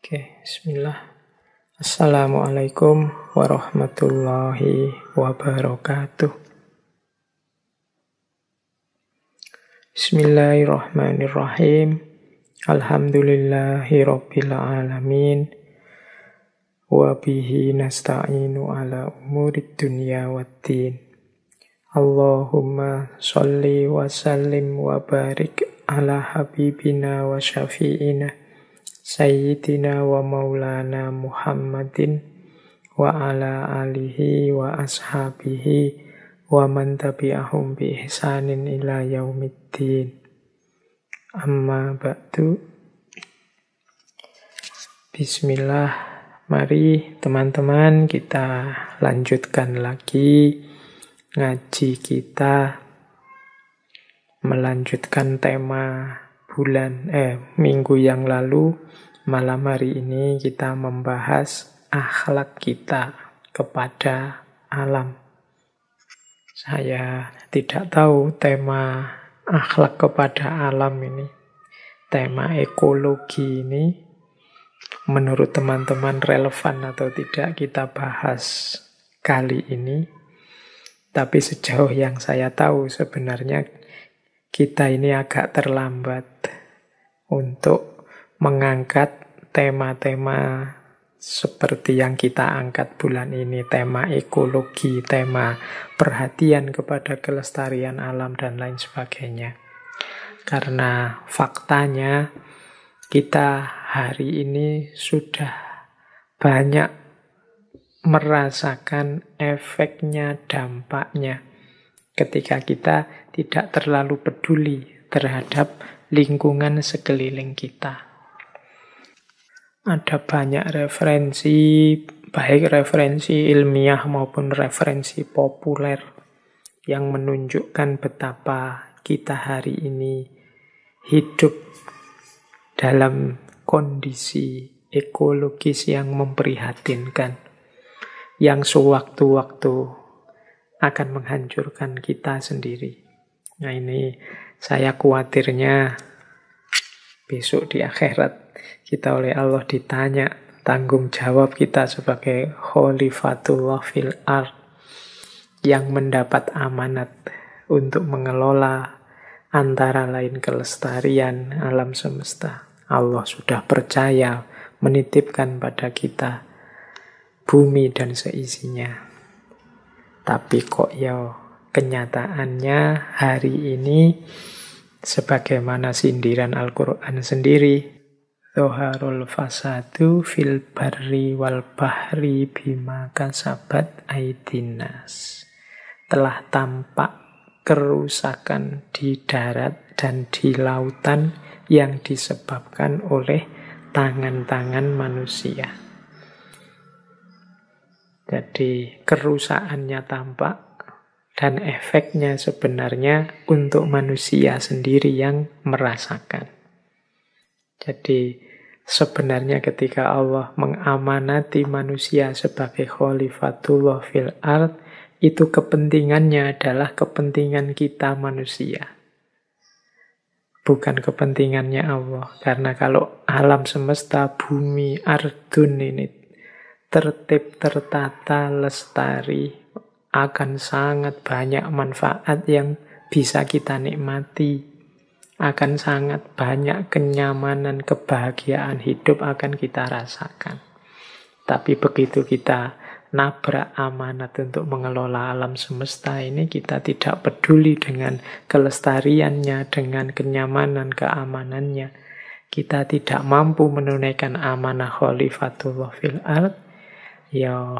Oke, bismillah. Assalamualaikum warahmatullahi wabarakatuh. Bismillahirrahmanirrahim. Alhamdulillahi rabbil alamin. Wa bihi nasta'inu ala umurid dunya waddin. Allahumma sholli wa sallim wa barik ala habibina wa syafi'ina Sayyidina wa maulana Muhammadin wa ala alihi wa ashabihi wa man tabi'ahum bi ihsanin ila yaumiddin. Amma ba'du. Bismillah. Mari teman-teman kita lanjutkan lagi ngaji kita, melanjutkan tema minggu yang lalu. Malam hari ini kita membahas akhlak kita kepada alam. Saya tidak tahu tema akhlak kepada alam ini, tema ekologi ini, menurut teman-teman relevan atau tidak kita bahas kali ini. Tapi sejauh yang saya tahu sebenarnya kita ini agak terlambat untuk mengangkat tema-tema seperti yang kita angkat bulan ini, tema ekologi, tema perhatian kepada kelestarian alam, dan lain sebagainya. Karena faktanya kita hari ini sudah banyak merasakan efeknya, dampaknya, ketika kita tidak terlalu peduli terhadap lingkungan sekeliling kita. Ada banyak referensi, baik referensi ilmiah maupun referensi populer, yang menunjukkan betapa kita hari ini hidup dalam kondisi ekologis yang memprihatinkan, yang sewaktu-waktu akan menghancurkan kita sendiri. Nah, ini saya khawatirnya besok di akhirat kita oleh Allah ditanya tanggung jawab kita sebagai Khalifatullah fil ard yang mendapat amanat untuk mengelola antara lain kelestarian alam semesta. Allah sudah percaya menitipkan pada kita bumi dan seisinya. Tapi kok ya kenyataannya hari ini, sebagaimana sindiran Al-Quran sendiri, Zoharul fasadu fil barri wal bahri bima kasabat aidinas. Telah tampak kerusakan di darat dan di lautan yang disebabkan oleh tangan-tangan manusia. Jadi kerusakannya tampak dan efeknya sebenarnya untuk manusia sendiri yang merasakan. Jadi sebenarnya ketika Allah mengamanati manusia sebagai Khalifatullah fil ard, itu kepentingannya adalah kepentingan kita manusia, bukan kepentingannya Allah. Karena kalau alam semesta, bumi, ardun ini tertib, tertata, lestari, akan sangat banyak manfaat yang bisa kita nikmati. Akan sangat banyak kenyamanan, kebahagiaan hidup akan kita rasakan. Tapi begitu kita nabrak amanat untuk mengelola alam semesta ini, kita tidak peduli dengan kelestariannya, dengan kenyamanan, keamanannya. Kita tidak mampu menunaikan amanah Khalifatullah fil ard, ya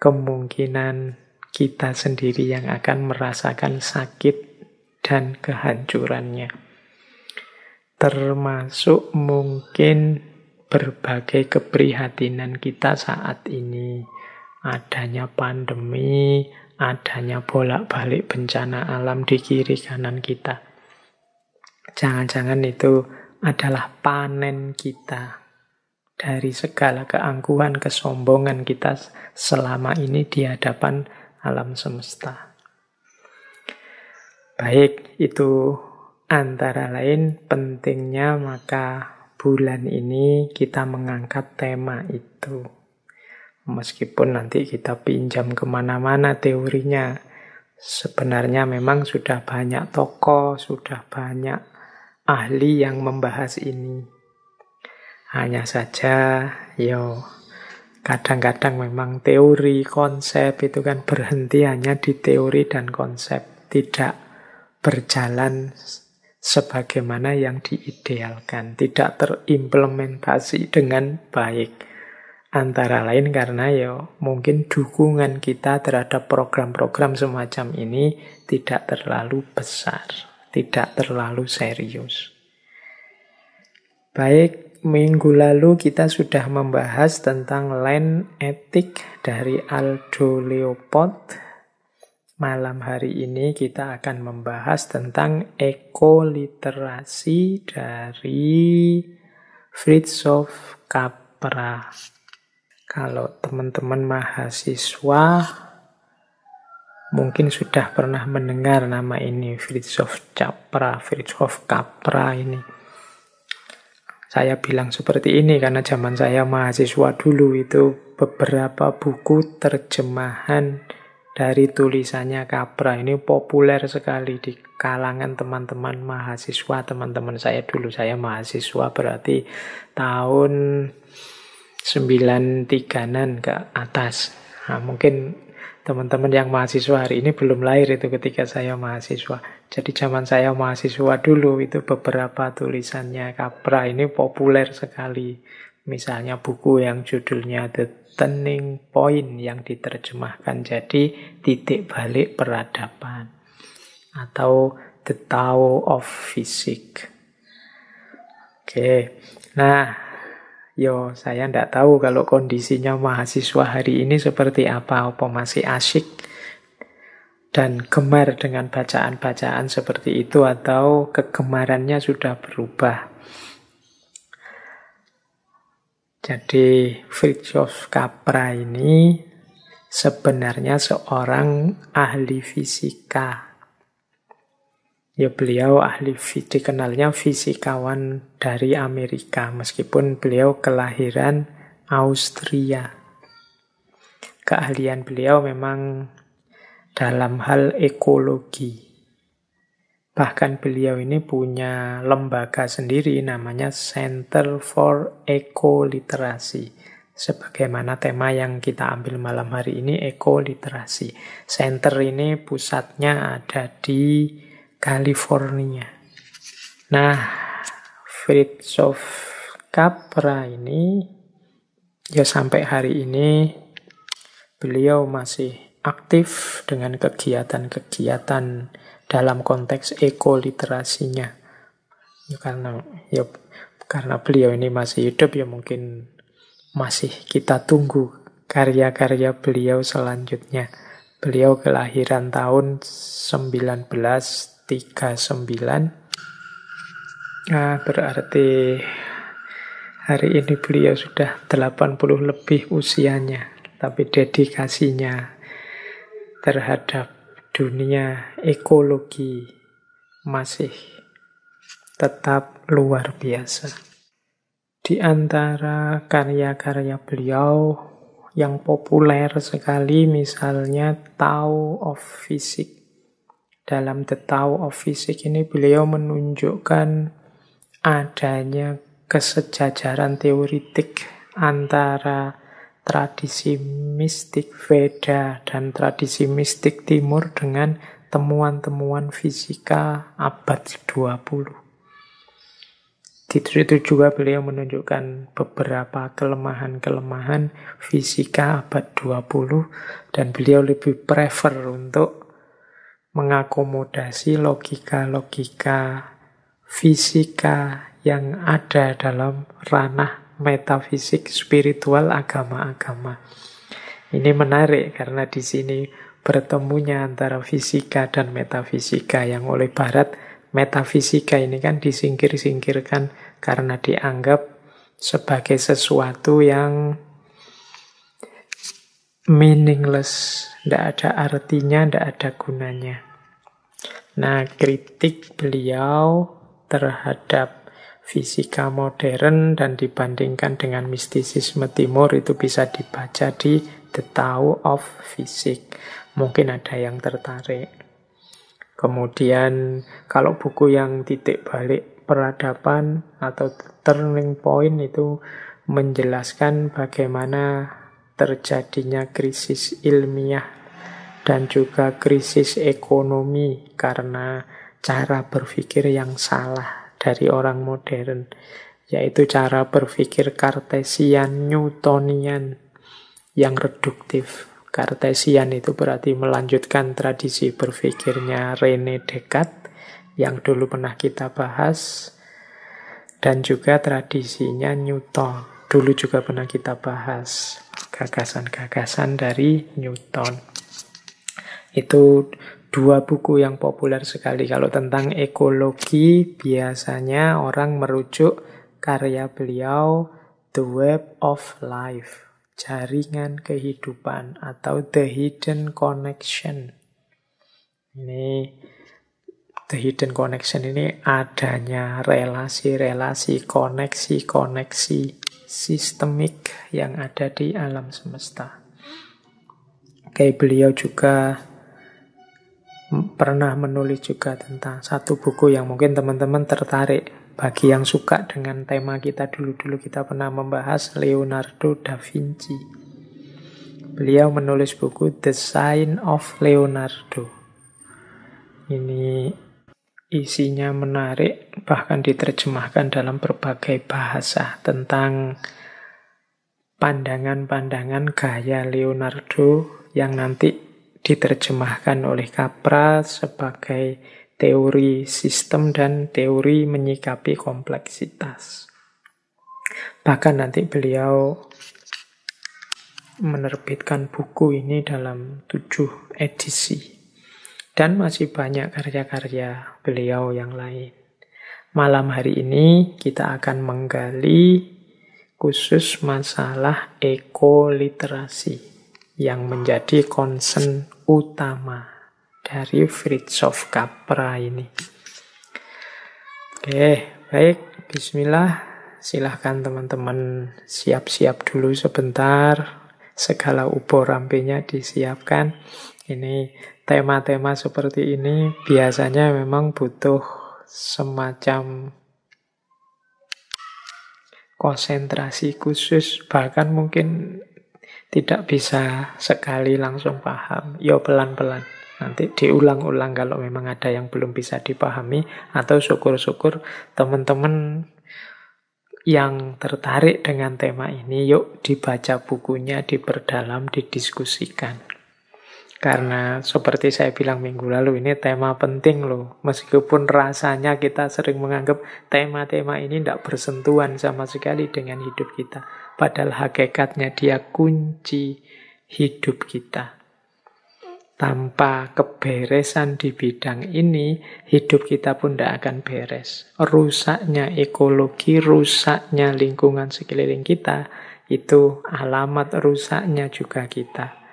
kemungkinan kita sendiri yang akan merasakan sakit dan kehancurannya. Termasuk mungkin berbagai keprihatinan kita saat ini. Adanya pandemi, adanya bolak-balik bencana alam di kiri kanan kita. Jangan-jangan itu adalah panen kita dari segala keangkuhan, kesombongan kita selama ini di hadapan alam semesta. Baik, itu antara lain pentingnya maka bulan ini kita mengangkat tema itu. Meskipun nanti kita pinjam kemana-mana teorinya, sebenarnya memang sudah banyak tokoh, sudah banyak ahli yang membahas ini. Hanya saja, kadang-kadang memang teori, konsep itu kan berhenti hanya di teori dan konsep, tidak berjalan sebagaimana yang diidealkan, tidak terimplementasi dengan baik. Antara lain karena mungkin dukungan kita terhadap program-program semacam ini tidak terlalu besar, tidak terlalu serius. Baik, minggu lalu kita sudah membahas tentang land etik dari Aldo Leopold. Malam hari ini kita akan membahas tentang ekoliterasi dari Fritjof Capra. Kalau teman-teman mahasiswa mungkin sudah pernah mendengar nama ini, Fritjof Capra ini. Saya bilang seperti ini karena zaman saya mahasiswa dulu itu beberapa buku terjemahan dari tulisannya Capra ini populer sekali di kalangan teman-teman mahasiswa, teman-teman saya dulu. Saya mahasiswa berarti tahun 93-an ke atas. Nah, mungkin teman-teman yang mahasiswa hari ini belum lahir itu ketika saya mahasiswa. Jadi zaman saya mahasiswa dulu itu beberapa tulisannya Capra ini populer sekali. Misalnya buku yang judulnya The Turning Point yang diterjemahkan jadi titik balik peradaban atau The Tao of Physics. Oke, nah, saya tidak tahu kalau kondisinya mahasiswa hari ini seperti apa masih asyik dan gemar dengan bacaan-bacaan seperti itu atau kegemarannya sudah berubah. Jadi Fritjof Capra ini sebenarnya seorang ahli fisika. Beliau dikenalnya fisikawan dari Amerika, meskipun beliau kelahiran Austria. Keahlian beliau memang dalam hal ekologi. Bahkan beliau ini punya lembaga sendiri namanya Center for Ekoliterasi. Sebagaimana tema yang kita ambil malam hari ini, ekoliterasi. Center ini pusatnya ada di California. Nah, Fritjof Capra ini sampai hari ini beliau masih aktif dengan kegiatan-kegiatan dalam konteks ekoliterasinya. Karena beliau ini masih hidup, mungkin masih kita tunggu karya-karya beliau selanjutnya. Beliau kelahiran tahun 1939. Berarti hari ini beliau sudah 80 lebih usianya. Tapi dedikasinya terhadap dunia ekologi masih tetap luar biasa. Di antara karya-karya beliau yang populer sekali misalnya Tao of Physics. Dalam The Tao of Physics ini beliau menunjukkan adanya kesejajaran teoritik antara tradisi mistik Veda dan tradisi mistik Timur dengan temuan-temuan fisika abad 20. Di situ juga beliau menunjukkan beberapa kelemahan-kelemahan fisika abad 20 dan beliau lebih prefer untuk mengakomodasi logika-logika fisika yang ada dalam ranah metafisik spiritual agama-agama. Ini menarik karena di sini bertemunya antara fisika dan metafisika yang oleh Barat metafisika ini kan disingkir-singkirkan karena dianggap sebagai sesuatu yang meaningless, tidak ada artinya, tidak ada gunanya. Nah, kritik beliau terhadap fisika modern dan dibandingkan dengan mistisisme timur, itu bisa dibaca di The Tao of Physics. Mungkin ada yang tertarik. Kemudian kalau buku yang titik balik peradaban atau turning point itu menjelaskan bagaimana terjadinya krisis ilmiah dan juga krisis ekonomi karena cara berpikir yang salah dari orang modern, yaitu cara berpikir Kartesian, Newtonian yang reduktif. Kartesian itu berarti melanjutkan tradisi berpikirnya René Descartes yang dulu pernah kita bahas, dan juga tradisinya Newton. Dulu juga pernah kita bahas gagasan-gagasan dari Newton. Itu dua buku yang populer sekali. Kalau tentang ekologi, biasanya orang merujuk karya beliau The Web of Life, Jaringan Kehidupan, atau The Hidden Connection. Ini The Hidden Connection ini adanya relasi-relasi, koneksi-koneksi sistemik yang ada di alam semesta. Oke, beliau juga pernah menulis juga tentang satu buku yang mungkin teman-teman tertarik. Bagi yang suka dengan tema kita, dulu-dulu kita pernah membahas Leonardo da Vinci. Beliau menulis buku The Sign of Leonardo. Ini isinya menarik, bahkan diterjemahkan dalam berbagai bahasa tentang pandangan-pandangan gaya Leonardo yang nanti diterjemahkan oleh Capra sebagai teori sistem dan teori menyikapi kompleksitas. Bahkan nanti beliau menerbitkan buku ini dalam 7 edisi. Dan masih banyak karya-karya beliau yang lain. Malam hari ini kita akan menggali khusus masalah ekoliterasi yang menjadi concern utama dari Fritjof Capra ini. Oke, baik. Bismillah. Silahkan teman-teman siap-siap dulu sebentar. Segala ubur rampenya disiapkan. Ini tema-tema seperti ini biasanya memang butuh semacam konsentrasi khusus. Bahkan mungkin tidak bisa sekali langsung paham. Ya pelan-pelan. Nanti diulang-ulang kalau memang ada yang belum bisa dipahami. Atau syukur-syukur teman-teman yang tertarik dengan tema ini, yuk dibaca bukunya, diperdalam, didiskusikan. Karena seperti saya bilang minggu lalu, ini tema penting loh. Meskipun rasanya kita sering menganggap tema-tema ini tidak bersentuhan sama sekali dengan hidup kita. Padahal hakikatnya dia kunci hidup kita. Tanpa keberesan di bidang ini, hidup kita pun tidak akan beres. Rusaknya ekologi, rusaknya lingkungan sekeliling kita, itu alamat rusaknya juga kita.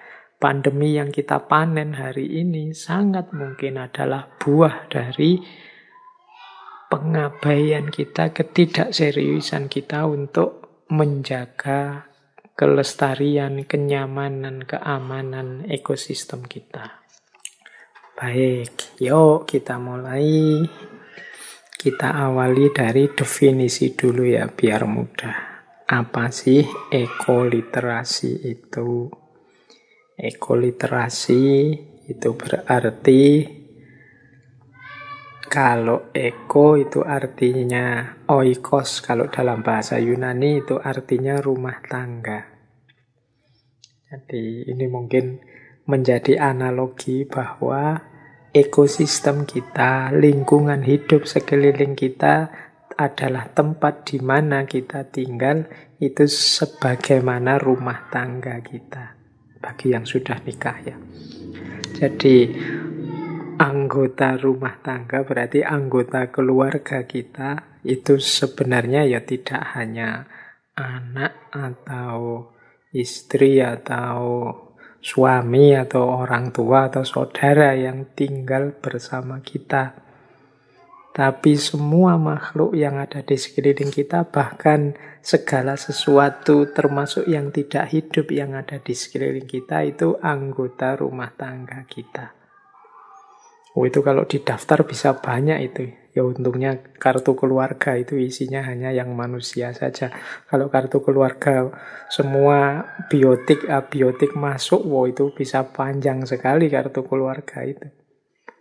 Pandemi yang kita panen hari ini sangat mungkin adalah buah dari pengabaian kita, ketidakseriusan kita untuk menjaga kelestarian, kenyamanan, keamanan ekosistem kita. Baik, yuk kita mulai. Kita awali dari definisi dulu ya, biar mudah. Apa sih ekoliterasi itu? Ekoliterasi itu berarti, kalau eko itu artinya oikos, kalau dalam bahasa Yunani itu artinya rumah tangga. Jadi ini mungkin menjadi analogi bahwa ekosistem kita, lingkungan hidup sekeliling kita adalah tempat di mana kita tinggal, itu sebagaimana rumah tangga kita. Bagi yang sudah nikah ya. Jadi anggota rumah tangga berarti anggota keluarga kita itu sebenarnya ya tidak hanya anak atau istri atau suami atau orang tua atau saudara yang tinggal bersama kita. Tapi semua makhluk yang ada di sekeliling kita, bahkan segala sesuatu termasuk yang tidak hidup yang ada di sekeliling kita, itu anggota rumah tangga kita. Oh, itu kalau didaftar bisa banyak itu. Ya untungnya kartu keluarga itu isinya hanya yang manusia saja. Kalau kartu keluarga semua biotik, abiotik masuk, wow itu bisa panjang sekali kartu keluarga itu.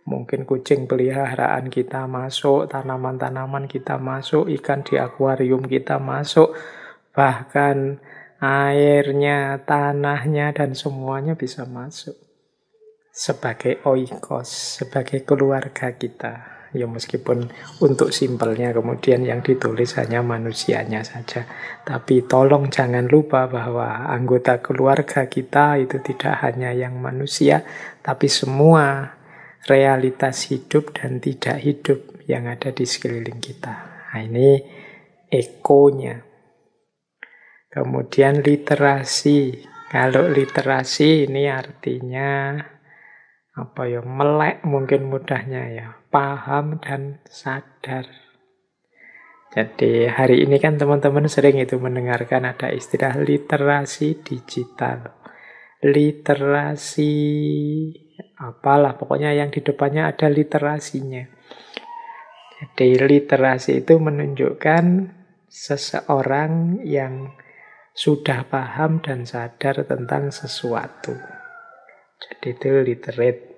Mungkin kucing peliharaan kita masuk, tanaman-tanaman kita masuk, ikan di akuarium kita masuk, bahkan airnya, tanahnya, dan semuanya bisa masuk. Sebagai oikos, sebagai keluarga kita. Ya meskipun untuk simpelnya kemudian yang ditulis hanya manusianya saja. Tapi tolong jangan lupa bahwa anggota keluarga kita itu tidak hanya yang manusia, tapi semua realitas hidup dan tidak hidup yang ada di sekeliling kita. Nah, ini ekonya. Kemudian literasi. Kalau literasi ini artinya apa ya, melek mungkin mudahnya ya, paham dan sadar. Jadi hari ini kan teman-teman sering itu mendengarkan ada istilah literasi digital. Literasi apalah, pokoknya yang di depannya ada literasinya. Jadi literasi itu menunjukkan seseorang yang sudah paham dan sadar tentang sesuatu. Jadi itu literate.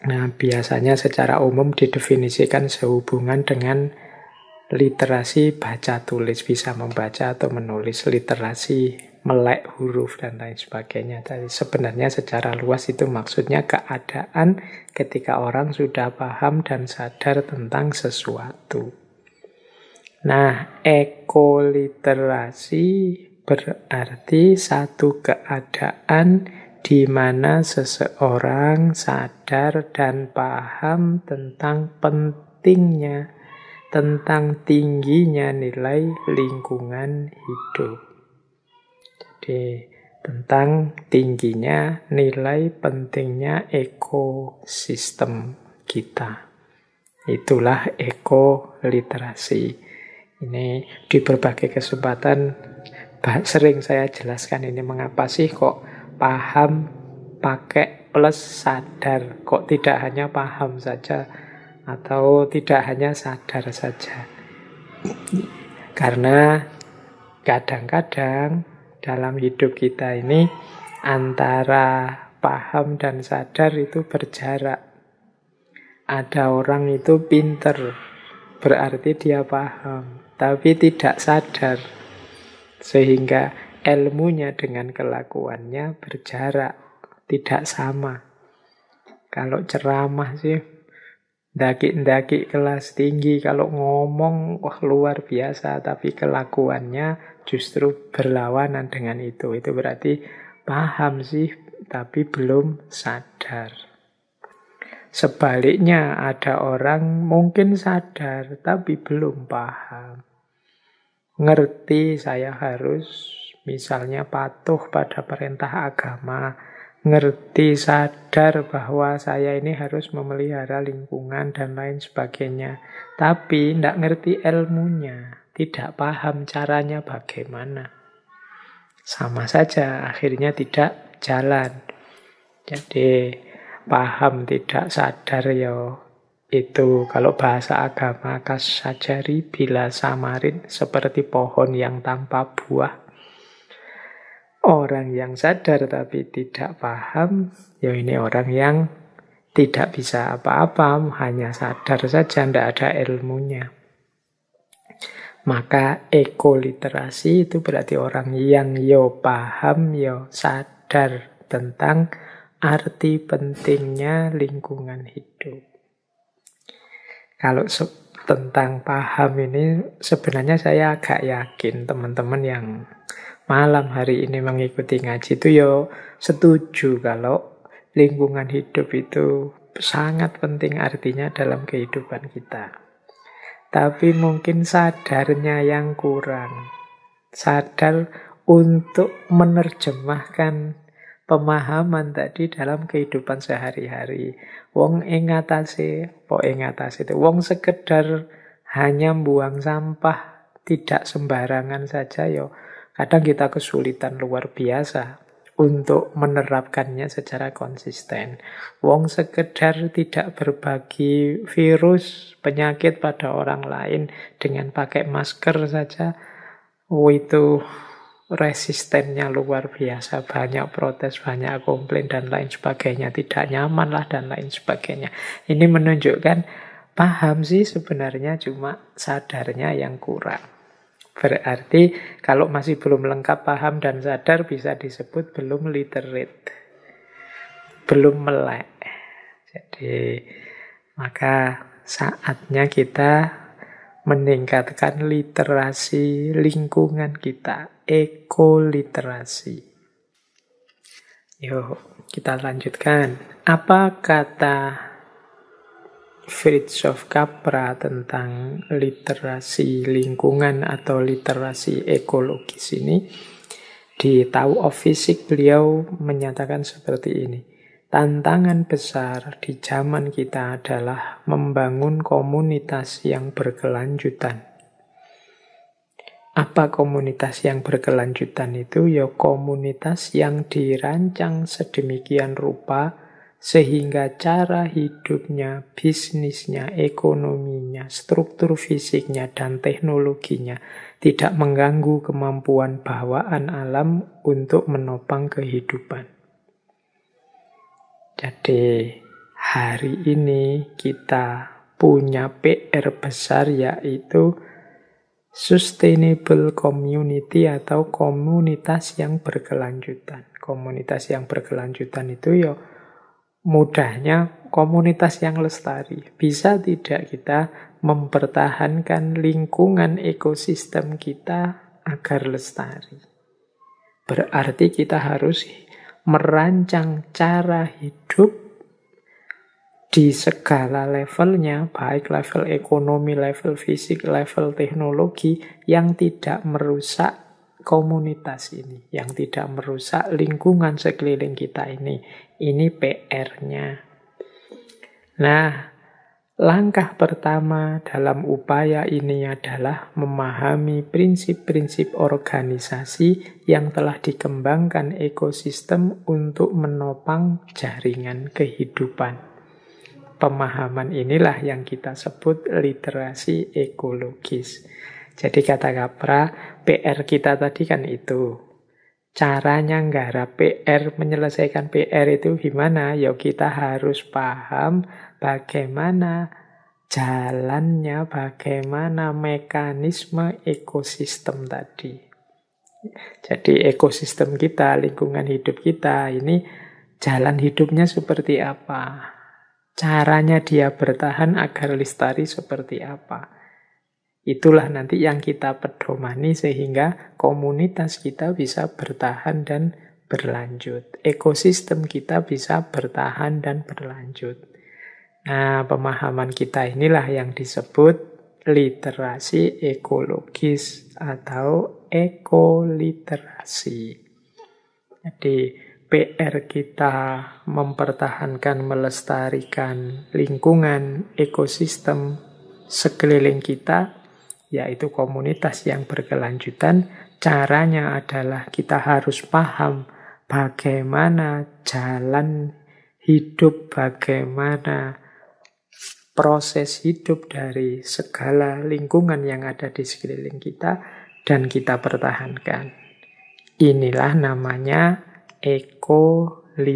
Nah, biasanya secara umum didefinisikan sehubungan dengan literasi baca tulis, bisa membaca atau menulis, literasi melek huruf dan lain sebagainya. Tapi sebenarnya secara luas itu maksudnya keadaan ketika orang sudah paham dan sadar tentang sesuatu. Nah, ekoliterasi berarti satu keadaan di mana seseorang sadar dan paham tentang pentingnya, tentang tingginya nilai lingkungan hidup. Jadi, tentang tingginya nilai pentingnya ekosistem kita. Itulah ekoliterasi. Ini di berbagai kesempatan sering saya jelaskan ini mengapa sih kok paham pakai plus sadar, kok tidak hanya paham saja atau tidak hanya sadar saja. Karena kadang-kadang dalam hidup kita ini antara paham dan sadar itu berjarak. Ada orang itu pinter, berarti dia paham, tapi tidak sadar. Sehingga ilmunya dengan kelakuannya berjarak, tidak sama. Kalau ceramah sih ndaki-ndaki kelas tinggi, kalau ngomong wah luar biasa, tapi kelakuannya justru berlawanan dengan itu. Itu berarti paham sih, tapi belum sadar. Sebaliknya ada orang mungkin sadar, tapi belum paham. Ngerti saya harus misalnya patuh pada perintah agama, ngerti sadar bahwa saya ini harus memelihara lingkungan dan lain sebagainya. Tapi tidak ngerti ilmunya, tidak paham caranya bagaimana. Sama saja, akhirnya tidak jalan. Jadi paham tidak sadar ya itu kalau bahasa agama kasajari bila samarin, seperti pohon yang tanpa buah. Orang yang sadar tapi tidak paham, ya ini orang yang tidak bisa apa-apa, hanya sadar saja, tidak ada ilmunya. Maka ekoliterasi itu berarti orang yang yo paham, yo sadar tentang arti pentingnya lingkungan hidup. Kalau tentang paham ini sebenarnya saya agak yakin teman-teman yang malam hari ini mengikuti ngaji itu yo setuju kalau lingkungan hidup itu sangat penting artinya dalam kehidupan kita. Tapi mungkin sadarnya yang kurang. Sadar untuk menerjemahkan pemahaman tadi dalam kehidupan sehari-hari. Wong ing ngatasé, apa ing ngatasé itu? Wong sekedar hanya buang sampah, tidak sembarangan saja yo. Kadang kita kesulitan luar biasa untuk menerapkannya secara konsisten. Wong sekedar tidak berbagi virus, penyakit pada orang lain dengan pakai masker saja, itu resistennya luar biasa. Banyak protes, banyak komplain, dan lain sebagainya. Tidak nyaman lah, dan lain sebagainya. Ini menunjukkan paham sih sebenarnya, cuma sadarnya yang kurang. Berarti kalau masih belum lengkap paham dan sadar bisa disebut belum literate, belum melek. Jadi maka saatnya kita meningkatkan literasi lingkungan kita, ekoliterasi. Yuk kita lanjutkan. Apa kata Fritjof Capra tentang literasi lingkungan atau literasi ekologis ini? Di Tao of Physics beliau menyatakan seperti ini. Tantangan besar di zaman kita adalah membangun komunitas yang berkelanjutan. Apa komunitas yang berkelanjutan itu? Ya komunitas yang dirancang sedemikian rupa sehingga cara hidupnya, bisnisnya, ekonominya, struktur fisiknya, dan teknologinya tidak mengganggu kemampuan bawaan alam untuk menopang kehidupan. Jadi hari ini kita punya PR besar, yaitu sustainable community atau komunitas yang berkelanjutan. Komunitas yang berkelanjutan itu ya mudahnya komunitas yang lestari. Bisa tidak kita mempertahankan lingkungan ekosistem kita agar lestari? Berarti kita harus merancang cara hidup di segala levelnya, baik level ekonomi, level fisik, level teknologi, yang tidak merusak komunitas ini, yang tidak merusak lingkungan sekeliling kita ini. Ini PR-nya. Nah, langkah pertama dalam upaya ini adalah memahami prinsip-prinsip organisasi yang telah dikembangkan ekosistem untuk menopang jaringan kehidupan. Pemahaman inilah yang kita sebut literasi ekologis. Jadi kata Capra, PR kita tadi kan itu. Caranya nggarap PR, menyelesaikan PR itu gimana? Ya kita harus paham bagaimana jalannya, bagaimana mekanisme ekosistem tadi. Jadi ekosistem kita, lingkungan hidup kita, ini jalan hidupnya seperti apa? Caranya dia bertahan agar lestari seperti apa? Itulah nanti yang kita pedomani sehingga komunitas kita bisa bertahan dan berlanjut. Ekosistem kita bisa bertahan dan berlanjut. Nah, pemahaman kita inilah yang disebut literasi ekologis atau ekoliterasi. Jadi PR kita mempertahankan, melestarikan lingkungan, ekosistem sekeliling kita, yaitu komunitas yang berkelanjutan. Caranya adalah kita harus paham bagaimana jalan hidup, bagaimana proses hidup dari segala lingkungan yang ada di sekeliling kita, dan kita pertahankan. Inilah namanya ekoliterasi.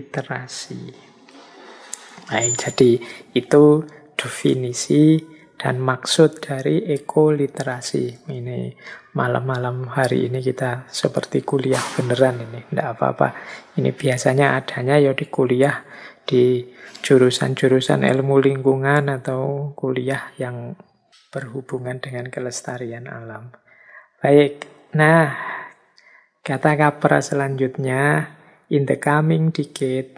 Baik, jadi itu definisi dan maksud dari ekoliterasi. Ini malam-malam hari ini kita seperti kuliah beneran ini. Tidak apa-apa. Ini biasanya adanya ya di kuliah, di jurusan-jurusan ilmu lingkungan atau kuliah yang berhubungan dengan kelestarian alam. Baik, nah kata Capra selanjutnya, in the coming decade,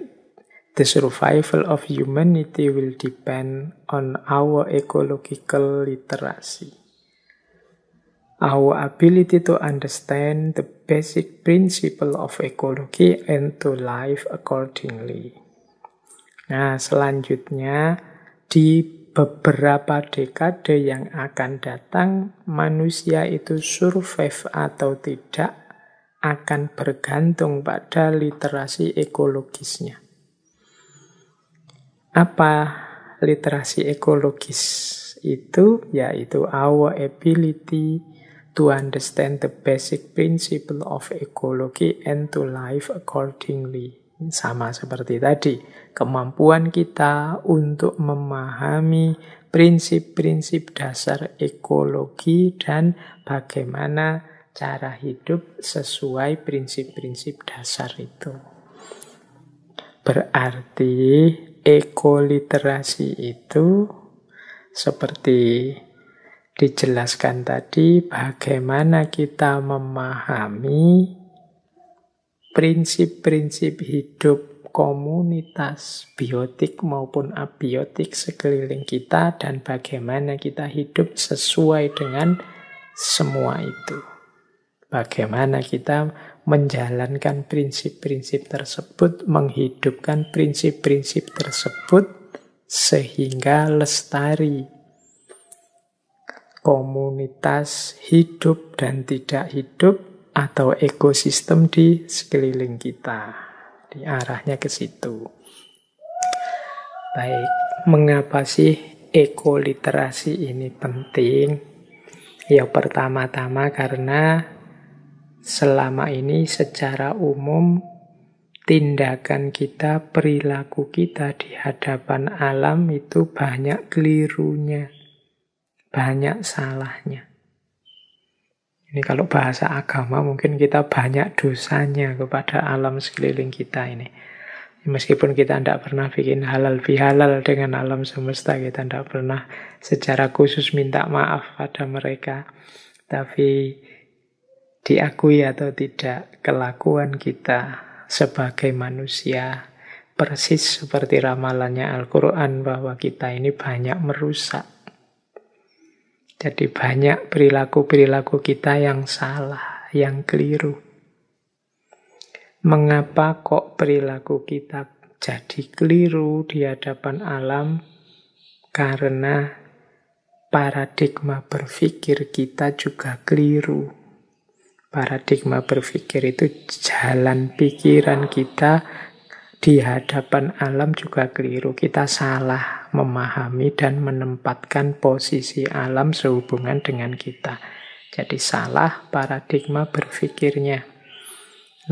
the survival of humanity will depend on our ecological literacy. our ability to understand the basic principle of ecology and to live accordingly. Nah, selanjutnya di beberapa dekade yang akan datang, manusia itu survive atau tidak akan bergantung pada literasi ekologisnya. Apa literasi ekologis itu? Yaitu our ability to understand the basic principle of ecology and to live accordingly. Sama seperti tadi, kemampuan kita untuk memahami prinsip-prinsip dasar ekologi dan bagaimana cara hidup sesuai prinsip-prinsip dasar itu. Berarti ekoliterasi itu seperti dijelaskan tadi, bagaimana kita memahami prinsip-prinsip hidup komunitas biotik maupun abiotik sekeliling kita dan bagaimana kita hidup sesuai dengan semua itu. Bagaimana kita menjalankan prinsip-prinsip tersebut, menghidupkan prinsip-prinsip tersebut sehingga lestari komunitas hidup dan tidak hidup atau ekosistem di sekeliling kita. Di arahnya ke situ. Baik, mengapa sih ekoliterasi ini penting? Ya, pertama-tama karena selama ini secara umum tindakan kita, perilaku kita di hadapan alam itu banyak kelirunya, banyak salahnya. Ini kalau bahasa agama mungkin kita banyak dosanya kepada alam sekeliling kita ini. Meskipun kita tidak pernah bikin halal bihalal dengan alam semesta, kita tidak pernah secara khusus minta maaf pada mereka. Tapi diakui atau tidak, kelakuan kita sebagai manusia persis seperti ramalannya Al-Quran bahwa kita ini banyak merusak. Jadi banyak perilaku-perilaku kita yang salah, yang keliru. Mengapa kok perilaku kita jadi keliru di hadapan alam? Karena paradigma berpikir kita juga keliru. Paradigma berpikir itu jalan pikiran kita di hadapan alam juga keliru. Kita salah memahami dan menempatkan posisi alam sehubungan dengan kita. Jadi salah paradigma berpikirnya.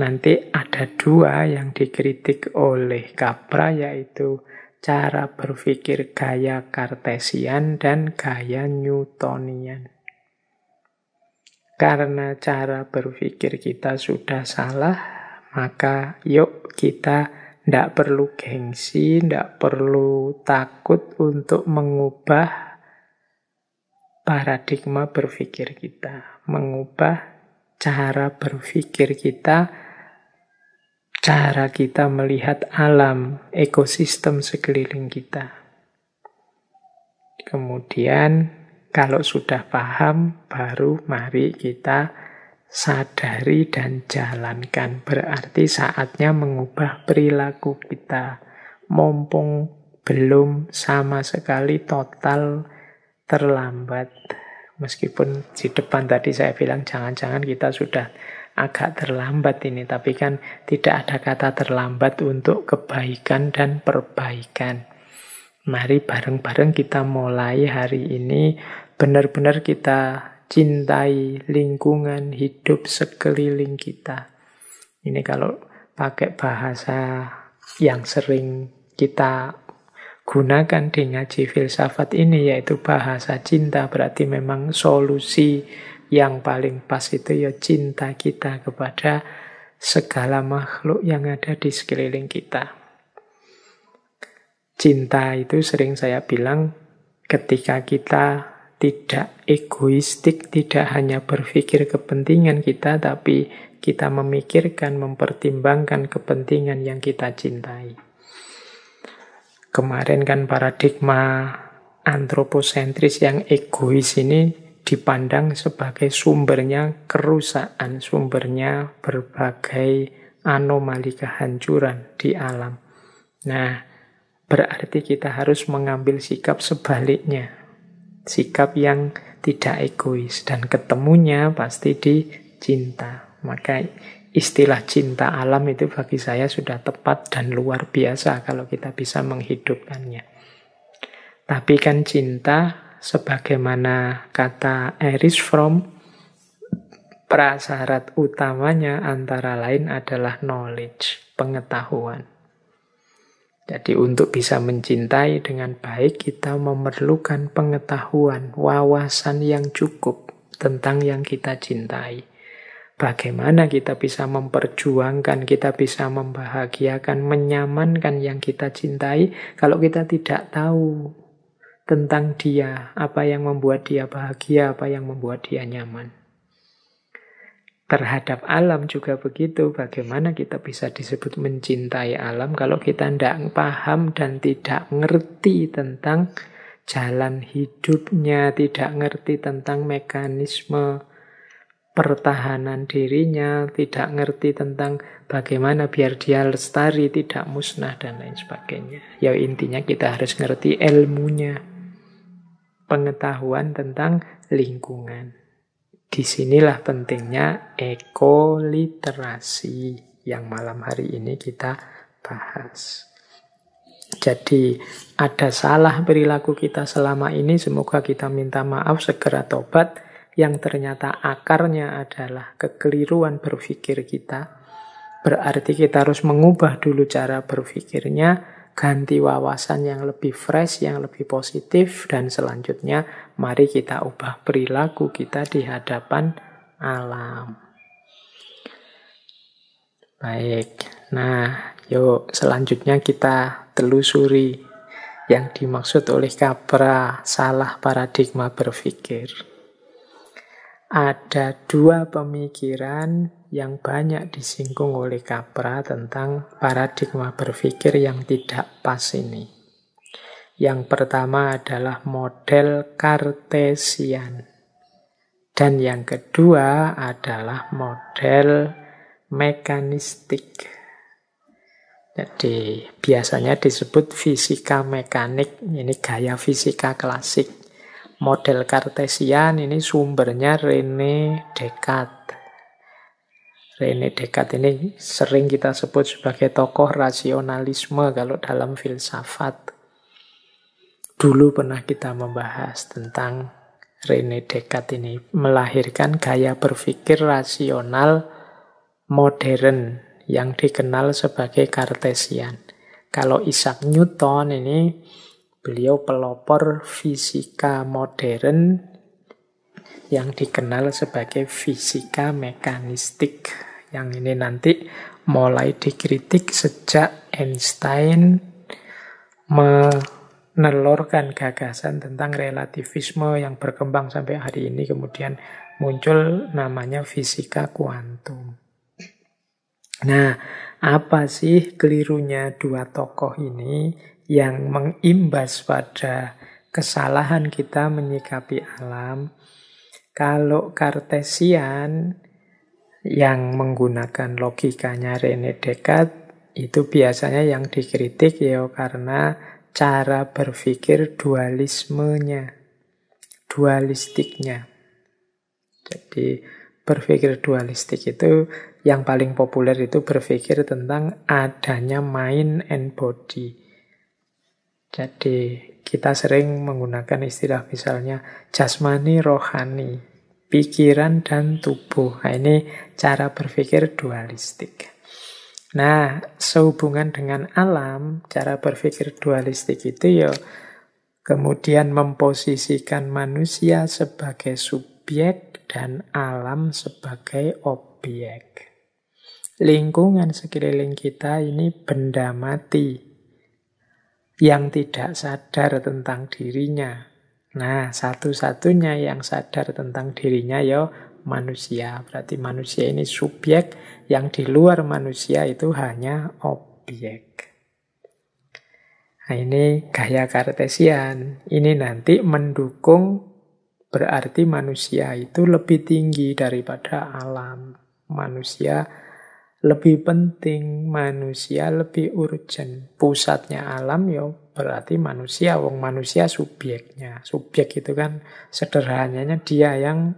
Nanti ada dua yang dikritik oleh Capra, yaitu cara berpikir gaya Kartesian dan gaya Newtonian. Karena cara berpikir kita sudah salah, maka yuk kita tidak perlu gengsi, tidak perlu takut untuk mengubah paradigma berpikir kita. Mengubah cara berpikir kita, cara kita melihat alam, ekosistem sekeliling kita. Kemudian kalau sudah paham, baru mari kita sadari dan jalankan. Berarti saatnya mengubah perilaku kita. Mumpung belum sama sekali total terlambat. Meskipun di depan tadi saya bilang jangan-jangan kita sudah agak terlambat ini. Tapi kan tidak ada kata terlambat untuk kebaikan dan perbaikan. Mari bareng-bareng kita mulai hari ini benar-benar kita cintai lingkungan hidup sekeliling kita. Ini kalau pakai bahasa yang sering kita gunakan di ngaji filsafat ini, yaitu bahasa cinta. Berarti memang solusi yang paling pas itu ya cinta kita kepada segala makhluk yang ada di sekeliling kita. Cinta itu sering saya bilang ketika kita tidak egoistik, tidak hanya berpikir kepentingan kita, tapi kita memikirkan, mempertimbangkan kepentingan yang kita cintai. Kemarin kan paradigma antroposentris yang egois ini dipandang sebagai sumbernya kerusakan, sumbernya berbagai anomali kehancuran di alam. Nah, berarti kita harus mengambil sikap sebaliknya. Sikap yang tidak egois. Dan ketemunya pasti di cinta. Maka istilah cinta alam itu bagi saya sudah tepat dan luar biasa kalau kita bisa menghidupkannya. Tapi kan cinta, sebagaimana kata Erich Fromm, prasyarat utamanya antara lain adalah knowledge, pengetahuan. Jadi untuk bisa mencintai dengan baik, kita memerlukan pengetahuan, wawasan yang cukup tentang yang kita cintai. Bagaimana kita bisa memperjuangkan, kita bisa membahagiakan, menyamankan yang kita cintai, kalau kita tidak tahu tentang dia, apa yang membuat dia bahagia, apa yang membuat dia nyaman. Terhadap alam juga begitu, bagaimana kita bisa disebut mencintai alam kalau kita tidak paham dan tidak ngerti tentang jalan hidupnya, tidak ngerti tentang mekanisme pertahanan dirinya, tidak ngerti tentang bagaimana biar dia lestari, tidak musnah, dan lain sebagainya. Ya intinya kita harus ngerti ilmunya, pengetahuan tentang lingkungan. Disinilah pentingnya ekoliterasi yang malam hari ini kita bahas. Jadi ada salah perilaku kita selama ini, semoga kita minta maaf, segera tobat, yang ternyata akarnya adalah kekeliruan berpikir kita. Berarti kita harus mengubah dulu cara berpikirnya, ganti wawasan yang lebih fresh, yang lebih positif, dan selanjutnya mari kita ubah perilaku kita di hadapan alam. Baik, nah yuk selanjutnya kita telusuri yang dimaksud oleh Capra salah paradigma berpikir. Ada dua pemikiran yang banyak disinggung oleh Capra tentang paradigma berpikir yang tidak pas ini. Yang pertama adalah model Kartesian. Dan yang kedua adalah model mekanistik. Jadi biasanya disebut fisika mekanik, ini gaya fisika klasik. Model Kartesian ini sumbernya René Descartes. René Descartes ini sering kita sebut sebagai tokoh rasionalisme kalau dalam filsafat. Dulu pernah kita membahas tentang René Descartes ini, melahirkan gaya berpikir rasional modern yang dikenal sebagai Kartesian. Kalau Isaac Newton ini, beliau pelopor fisika modern yang dikenal sebagai fisika mekanistik. Yang ini nanti mulai dikritik sejak Einstein menelurkan gagasan tentang relativisme yang berkembang sampai hari ini. Kemudian muncul namanya fisika kuantum. Nah, apa sih kelirunya dua tokoh ini yang mengimbas pada kesalahan kita menyikapi alam? Kalau Kartesian yang menggunakan logikanya René Descartes, itu biasanya yang dikritik ya karena cara berpikir dualismenya, dualistiknya. Jadi berpikir dualistik itu yang paling populer itu berpikir tentang adanya mind and body. Jadi kita sering menggunakan istilah misalnya jasmani rohani, pikiran dan tubuh. Nah, ini cara berpikir dualistik. Nah, sehubungan dengan alam, cara berpikir dualistik itu ya kemudian memposisikan manusia sebagai subjek dan alam sebagai objek. Lingkungan sekeliling kita ini benda mati yang tidak sadar tentang dirinya. Nah, satu-satunya yang sadar tentang dirinya ya manusia. Berarti manusia ini subjek, yang di luar manusia itu hanya objek. Nah, ini gaya Kartesian. Ini nanti mendukung Berarti manusia itu lebih tinggi daripada alam. Manusia lebih penting, manusia lebih urgent. Pusatnya alam ya berarti manusia, wong manusia subjeknya. Subjek itu kan sederhananya dia yang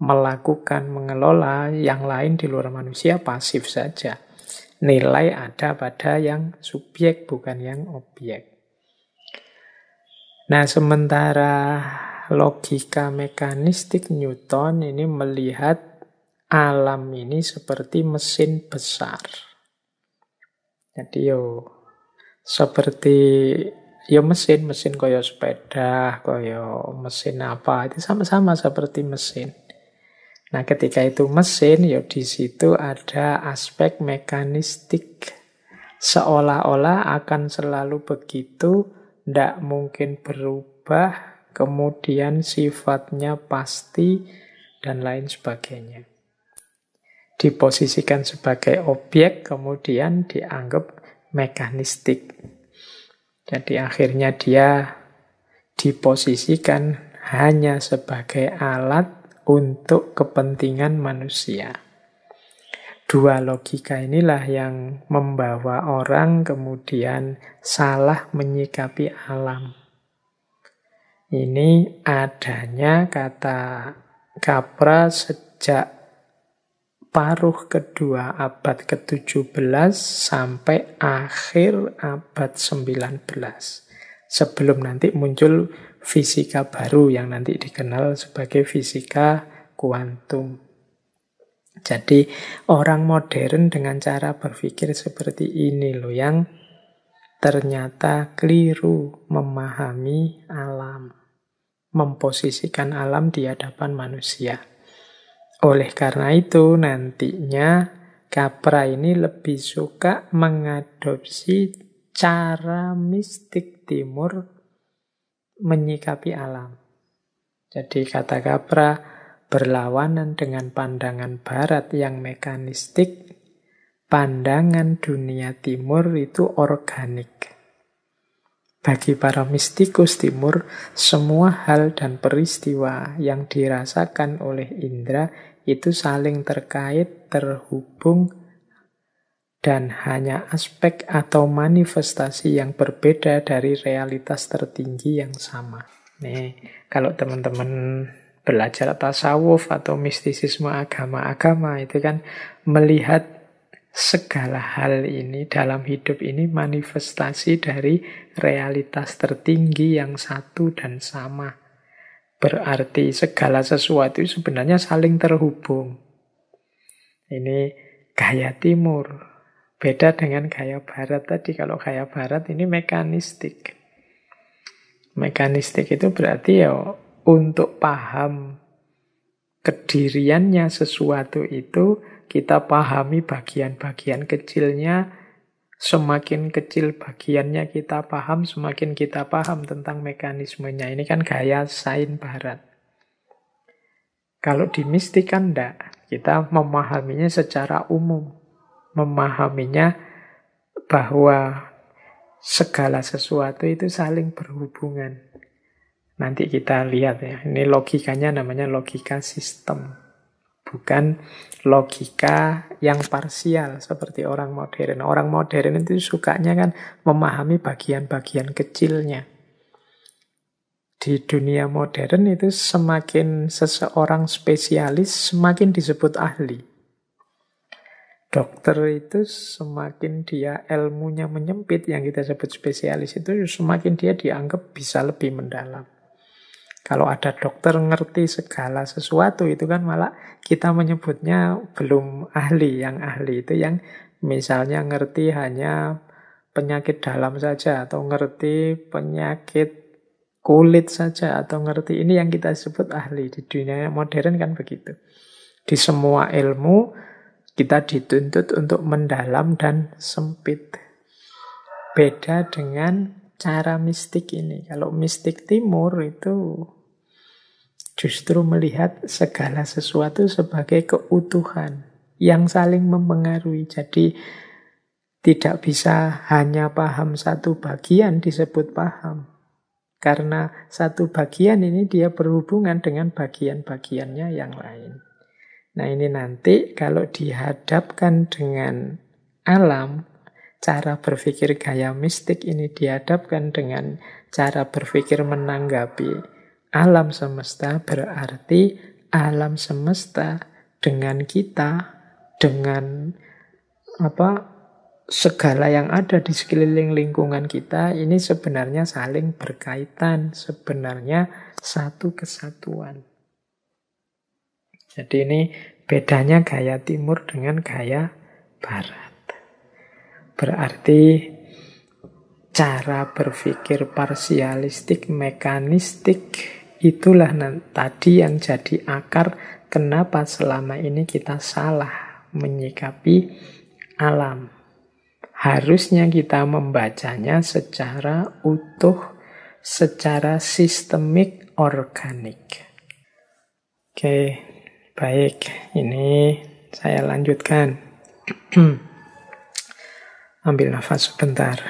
melakukan, mengelola, yang lain di luar manusia pasif saja. Nilai ada pada yang subjek, bukan yang objek. Nah, sementara logika mekanistik Newton ini melihat alam ini seperti mesin besar. Jadi seperti mesin kaya sepeda, kaya mesin apa, itu sama-sama seperti mesin. Nah, ketika itu mesin, di situ ada aspek mekanistik. Seolah-olah akan selalu begitu, ndak mungkin berubah, kemudian sifatnya pasti, dan lain sebagainya. Diposisikan sebagai objek, kemudian dianggap mekanistik. Jadi akhirnya dia diposisikan hanya sebagai alat untuk kepentingan manusia. Dua logika inilah yang membawa orang kemudian salah menyikapi alam. Ini adanya kata Capra sejak paruh kedua abad ke-17 sampai akhir abad 19. Sebelum nanti muncul fisika baru yang nanti dikenal sebagai fisika kuantum. Jadi orang modern dengan cara berpikir seperti ini loh yang ternyata keliru memahami alam. Memposisikan alam di hadapan manusia. Oleh karena itu nantinya Capra ini lebih suka mengadopsi cara mistik timur menyikapi alam. Jadi kata Capra berlawanan dengan pandangan barat yang mekanistik, pandangan dunia timur itu organik. Bagi para mistikus timur, semua hal dan peristiwa yang dirasakan oleh indera itu saling terkait, terhubung, dan hanya aspek atau manifestasi yang berbeda dari realitas tertinggi yang sama. Nih, kalau teman-teman belajar tasawuf atau mistisisme agama-agama itu kan melihat segala hal ini dalam hidup ini manifestasi dari realitas tertinggi yang satu dan sama. Berarti segala sesuatu sebenarnya saling terhubung. Ini gaya timur. Beda dengan gaya barat tadi. Kalau gaya barat ini mekanistik. Mekanistik itu berarti untuk paham kediriannya sesuatu itu kita pahami bagian-bagian kecilnya. Semakin kecil bagiannya kita paham, semakin kita paham tentang mekanismenya. Ini kan gaya sains barat. Kalau di mistik kan enggak. Kita memahaminya secara umum. Memahaminya bahwa segala sesuatu itu saling berhubungan. Nanti kita lihat ya. Ini logikanya namanya logika sistem. Bukan logika yang parsial seperti orang modern. Orang modern itu sukanya kan memahami bagian-bagian kecilnya. Di dunia modern itu semakin seseorang spesialis, semakin disebut ahli. Dokter itu semakin dia ilmunya menyempit, yang kita sebut spesialis itu semakin dia dianggap bisa lebih mendalam. Kalau ada dokter ngerti segala sesuatu itu kan malah kita menyebutnya belum ahli. Yang ahli itu yang misalnya ngerti hanya penyakit dalam saja atau ngerti penyakit kulit saja atau ngerti ini yang kita sebut ahli. Di dunia modern kan begitu. Di semua ilmu kita dituntut untuk mendalam dan sempit. Beda dengan cara mistik ini. Kalau mistik timur itu justru melihat segala sesuatu sebagai keutuhan yang saling mempengaruhi. Jadi tidak bisa hanya paham satu bagian disebut paham. Karena satu bagian ini dia berhubungan dengan bagian-bagiannya yang lain. Nah ini nanti kalau dihadapkan dengan alam, cara berpikir gaya mistik ini dihadapkan dengan cara berpikir menanggapi alam semesta, berarti alam semesta dengan kita, dengan segala yang ada di sekeliling lingkungan kita ini sebenarnya saling berkaitan, sebenarnya satu kesatuan. Jadi ini bedanya gaya timur dengan gaya barat. Berarti cara berpikir parsialistik, mekanistik, itulah tadi yang jadi akar kenapa selama ini kita salah menyikapi alam. Harusnya kita membacanya secara utuh, secara sistemik, organik. Oke, baik. Ini saya lanjutkan. Ambil nafas sebentar.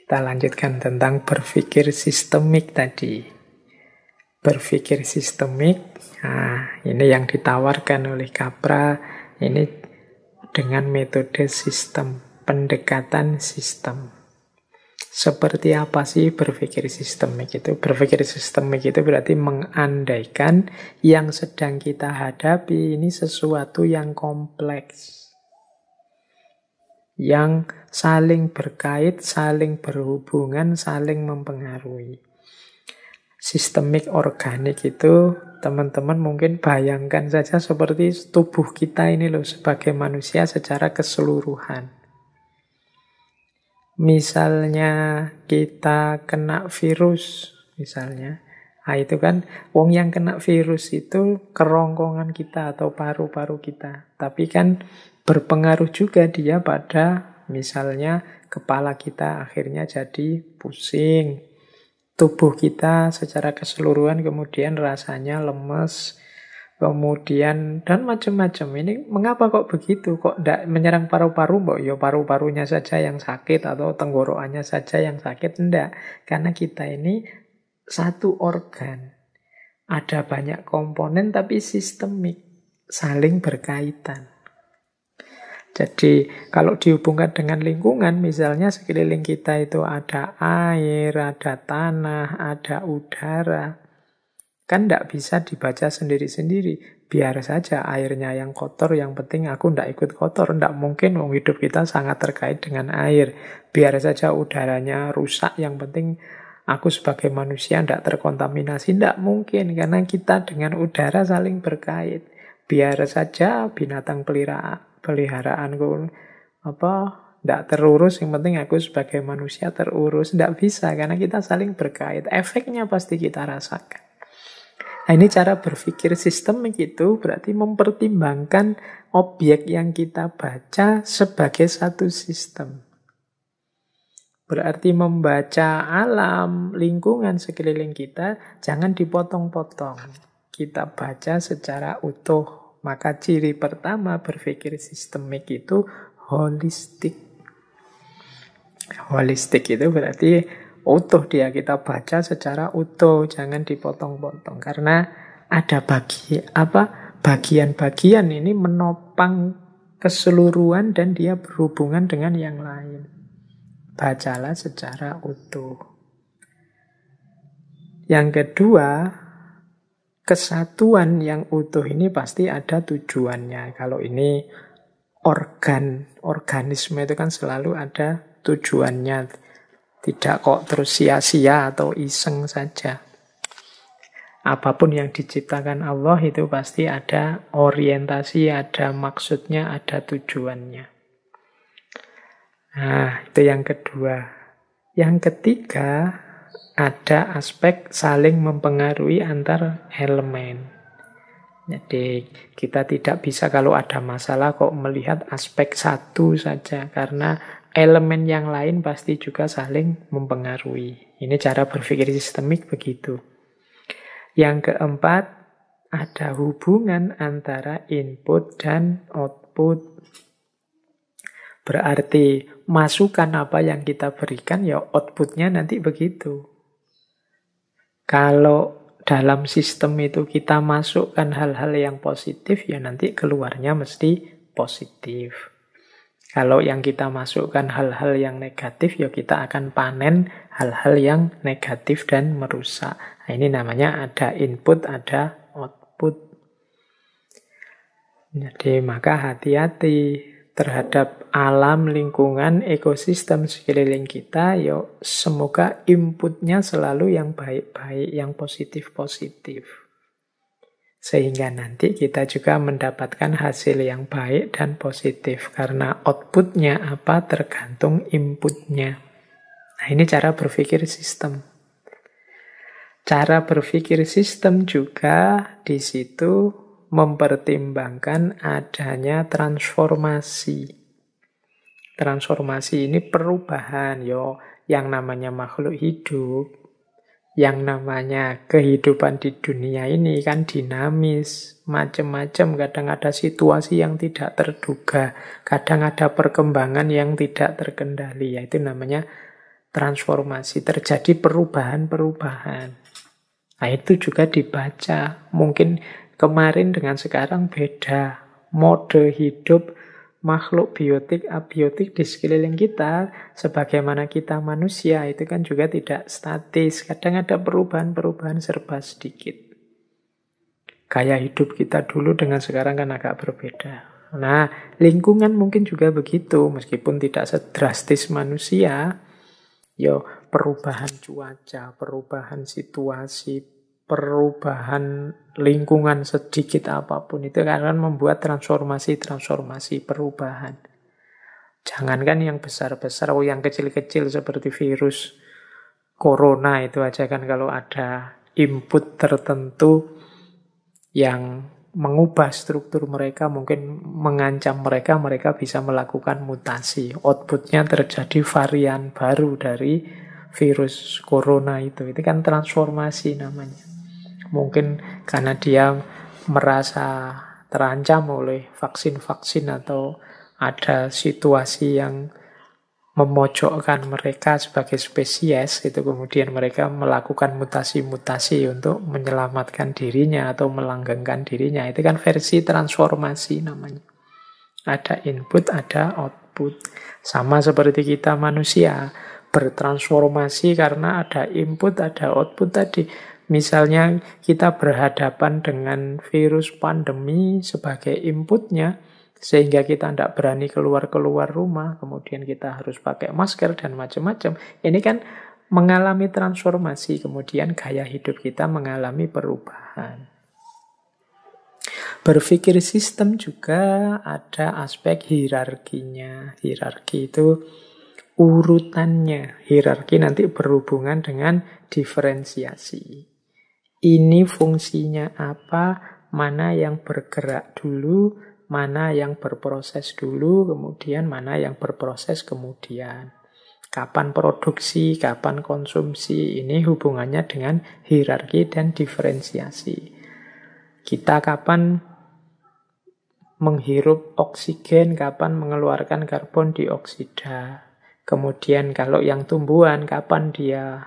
Kita lanjutkan tentang berpikir sistemik tadi. Berpikir sistemik, nah, ini yang ditawarkan oleh Capra, ini dengan metode sistem, pendekatan sistem. Seperti apa sih berpikir sistemik itu? Berpikir sistemik itu berarti mengandaikan yang sedang kita hadapi ini sesuatu yang kompleks, yang saling berkait, saling berhubungan, saling mempengaruhi. Sistemik organik itu teman-teman mungkin bayangkan saja seperti tubuh kita ini loh sebagai manusia secara keseluruhan. Misalnya kita kena virus, misalnya. Nah itu kan, wong yang kena virus itu kerongkongan kita atau paru-paru kita. Tapi kan berpengaruh juga dia pada misalnya kepala kita akhirnya jadi pusing. Tubuh kita secara keseluruhan kemudian rasanya lemes, kemudian dan macam-macam. Ini mengapa kok begitu? Kok tidak menyerang paru-paru? Mbok ya paru-parunya saja yang sakit atau tenggorokannya saja yang sakit? Tidak, karena kita ini satu organ. Ada banyak komponen tapi sistemik, saling berkaitan. Jadi kalau dihubungkan dengan lingkungan, misalnya sekeliling kita itu ada air, ada tanah, ada udara. Kan tidak bisa dibaca sendiri-sendiri. Biar saja airnya yang kotor, yang penting aku tidak ikut kotor. Tidak mungkin, hidup kita sangat terkait dengan air. Biar saja udaranya rusak, yang penting aku sebagai manusia tidak terkontaminasi. Tidak mungkin, karena kita dengan udara saling berkait. Biar saja binatang peliharaanku tidak terurus, yang penting aku sebagai manusia terurus. Tidak bisa, karena kita saling berkait. Efeknya pasti kita rasakan. Nah ini cara berpikir sistemik itu berarti mempertimbangkan objek yang kita baca sebagai satu sistem. Berarti membaca alam, lingkungan sekeliling kita jangan dipotong-potong. Kita baca secara utuh. Maka ciri pertama berpikir sistemik itu holistik. Holistik itu berarti utuh dia, kita baca secara utuh, jangan dipotong-potong. Karena ada bagian-bagian ini menopang keseluruhan dan dia berhubungan dengan yang lain. Bacalah secara utuh. Yang kedua, kesatuan yang utuh ini pasti ada tujuannya. Kalau ini organisme itu kan selalu ada tujuannya. Tidak kok terus sia-sia atau iseng saja. Apapun yang diciptakan Allah itu pasti ada orientasi, ada maksudnya, ada tujuannya. Nah, itu yang kedua. Yang ketiga, ada aspek saling mempengaruhi antar elemen. Jadi kita tidak bisa kalau ada masalah kok melihat aspek satu saja, karena elemen yang lain pasti juga saling mempengaruhi. Ini cara berpikir sistemik begitu. Yang keempat, ada hubungan antara input dan output. Berarti masukan apa yang kita berikan, ya outputnya nanti begitu. Kalau dalam sistem itu kita masukkan hal-hal yang positif, ya nanti keluarnya mesti positif. Kalau yang kita masukkan hal-hal yang negatif, ya kita akan panen hal-hal yang negatif dan merusak. Nah, ini namanya ada input, ada output. Jadi maka hati-hati terhadap alam, lingkungan, ekosistem sekeliling kita. Ya semoga inputnya selalu yang baik-baik, yang positif-positif. Sehingga nanti kita juga mendapatkan hasil yang baik dan positif. Karena outputnya apa tergantung inputnya. Nah, ini cara berpikir sistem. Cara berpikir sistem juga di situ mempertimbangkan adanya transformasi. Transformasi ini perubahan. Yang namanya makhluk hidup, yang namanya kehidupan di dunia ini kan dinamis, macam-macam. Kadang ada situasi yang tidak terduga, kadang ada perkembangan yang tidak terkendali. Itu namanya transformasi, terjadi perubahan-perubahan. Nah, itu juga dibaca. Mungkin kemarin dengan sekarang beda. Mode hidup makhluk biotik, abiotik di sekeliling kita, sebagaimana kita manusia, itu kan juga tidak statis. Kadang ada perubahan-perubahan serba sedikit. Gaya hidup kita dulu dengan sekarang kan agak berbeda. Nah, lingkungan mungkin juga begitu. Meskipun tidak sedrastis manusia, perubahan cuaca, perubahan situasi, perubahan lingkungan sedikit apapun itu akan membuat transformasi perubahan. Jangankan yang besar-besar, yang kecil-kecil seperti virus corona itu aja kan, kalau ada input tertentu yang mengubah struktur mereka, mungkin mengancam mereka, mereka bisa melakukan mutasi. Outputnya terjadi varian baru dari virus corona itu. Itu kan transformasi namanya. Mungkin karena dia merasa terancam oleh vaksin-vaksin atau ada situasi yang memojokkan mereka sebagai spesies, itu kemudian mereka melakukan mutasi-mutasi untuk menyelamatkan dirinya atau melanggengkan dirinya. Itu kan versi transformasi namanya. Ada input, ada output. Sama seperti kita manusia, bertransformasi karena ada input, ada output tadi. Misalnya kita berhadapan dengan virus pandemi sebagai inputnya, sehingga kita tidak berani keluar-keluar rumah, kemudian kita harus pakai masker dan macam-macam. Ini kan mengalami transformasi, kemudian gaya hidup kita mengalami perubahan. Berpikir sistem juga ada aspek hierarkinya. Hierarki itu urutannya. Hierarki nanti berhubungan dengan diferensiasi. Ini fungsinya apa, mana yang bergerak dulu, mana yang berproses dulu, kemudian mana yang berproses kemudian. Kapan produksi, kapan konsumsi, ini hubungannya dengan hierarki dan diferensiasi. Kita kapan menghirup oksigen, kapan mengeluarkan karbon dioksida. Kemudian kalau yang tumbuhan, kapan dia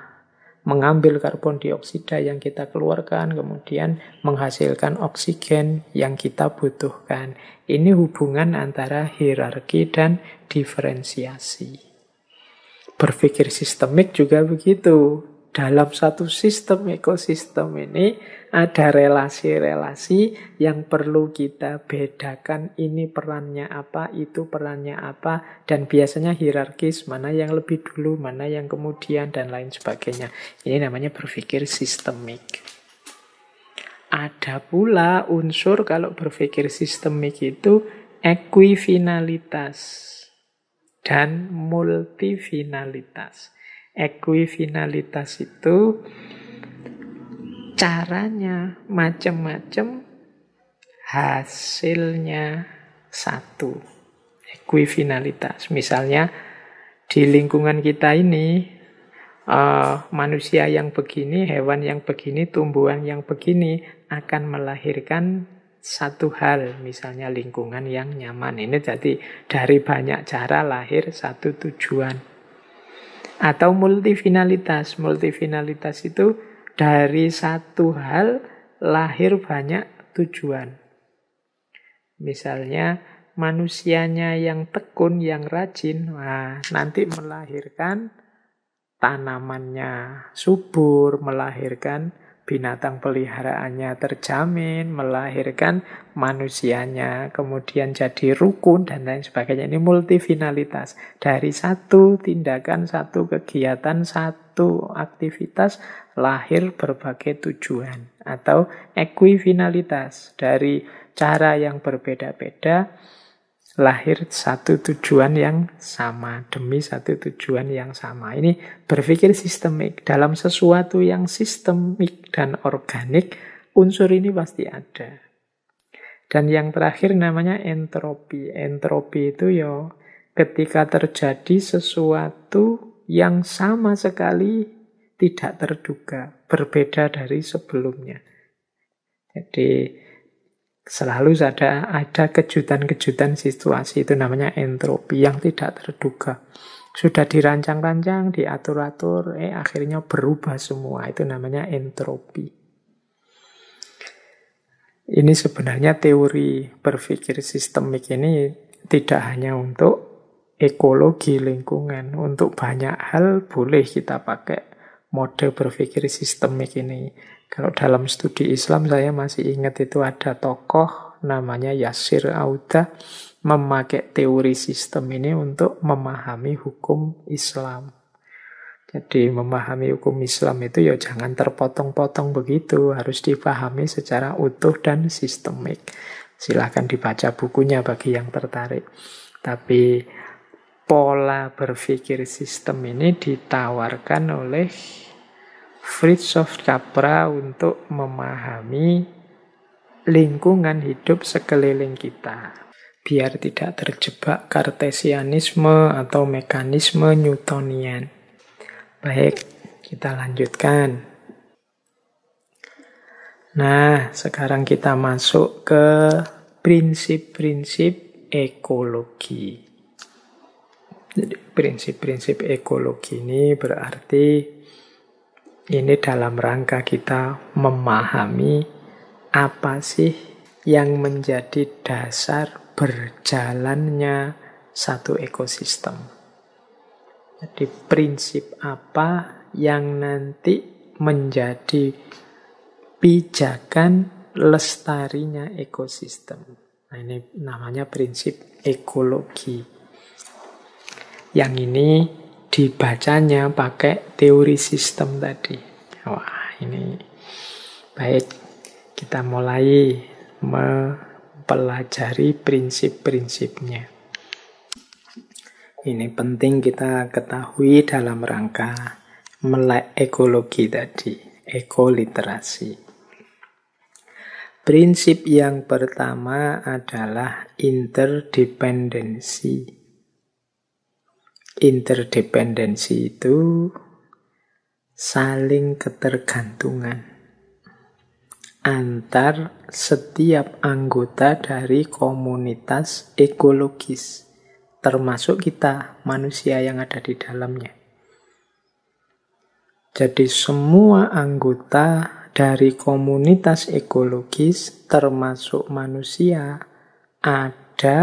mengambil karbon dioksida yang kita keluarkan, kemudian menghasilkan oksigen yang kita butuhkan. Ini hubungan antara hierarki dan diferensiasi. Berpikir sistemik juga begitu. Dalam satu sistem ekosistem ini ada relasi-relasi yang perlu kita bedakan. Ini perannya apa, itu perannya apa, dan biasanya hierarkis, mana yang lebih dulu, mana yang kemudian, dan lain sebagainya. Ini namanya berpikir sistemik. Ada pula unsur kalau berpikir sistemik itu ekuifinalitas dan multifinalitas. Ekuifinalitas itu caranya macam-macam, hasilnya satu. Ekuifinalitas. Misalnya di lingkungan kita ini, manusia yang begini, hewan yang begini, tumbuhan yang begini akan melahirkan satu hal, misalnya lingkungan yang nyaman. Ini jadi dari banyak cara lahir satu tujuan. Atau multifinalitas. Multifinalitas itu dari satu hal lahir banyak tujuan. Misalnya manusianya yang tekun, yang rajin, nanti melahirkan tanamannya subur, melahirkan binatang peliharaannya terjamin, melahirkan manusianya kemudian jadi rukun, dan lain sebagainya. Ini multifinalitas. Dari satu tindakan, satu kegiatan, satu aktivitas, lahir berbagai tujuan. Atau equifinalitas. Dari cara yang berbeda-beda, lahir satu tujuan yang sama, demi satu tujuan yang sama. Ini berpikir sistemik. Dalam sesuatu yang sistemik dan organik, unsur ini pasti ada. Dan yang terakhir namanya entropi. Entropi itu ya ketika terjadi sesuatu yang sama sekali tidak terduga, berbeda dari sebelumnya. Jadi selalu ada kejutan-kejutan situasi, itu namanya entropi yang tidak terduga. Sudah dirancang-rancang, diatur-atur, akhirnya berubah semua. Itu namanya entropi. Ini sebenarnya teori berpikir sistemik ini tidak hanya untuk ekologi lingkungan. Untuk banyak hal boleh kita pakai mode berpikir sistemik ini. Kalau dalam studi Islam saya masih ingat itu ada tokoh namanya Yasir Auda memakai teori sistem ini untuk memahami hukum Islam. Jadi memahami hukum Islam itu ya jangan terpotong-potong begitu, harus dipahami secara utuh dan sistemik. Silahkan dibaca bukunya bagi yang tertarik. Tapi pola berpikir sistem ini ditawarkan oleh Fritjof Capra untuk memahami lingkungan hidup sekeliling kita, biar tidak terjebak kartesianisme atau mekanisme Newtonian. Baik, kita lanjutkan. Nah, sekarang kita masuk ke prinsip-prinsip ekologi. Jadi, prinsip-prinsip ekologi ini berarti ini dalam rangka kita memahami apa sih yang menjadi dasar berjalannya satu ekosistem. Jadi prinsip apa yang nanti menjadi pijakan lestarinya ekosistem. Nah, ini namanya prinsip ekologi. Yang ini dibacanya pakai teori sistem tadi. Wah, ini baik. Kita mulai mempelajari prinsip-prinsipnya. Ini penting kita ketahui dalam rangka melek ekologi tadi, ekoliterasi. Prinsip yang pertama adalah interdependensi. Interdependensi itu saling ketergantungan antar setiap anggota dari komunitas ekologis, termasuk kita, manusia yang ada di dalamnya. Jadi semua anggota dari komunitas ekologis, termasuk manusia, ada,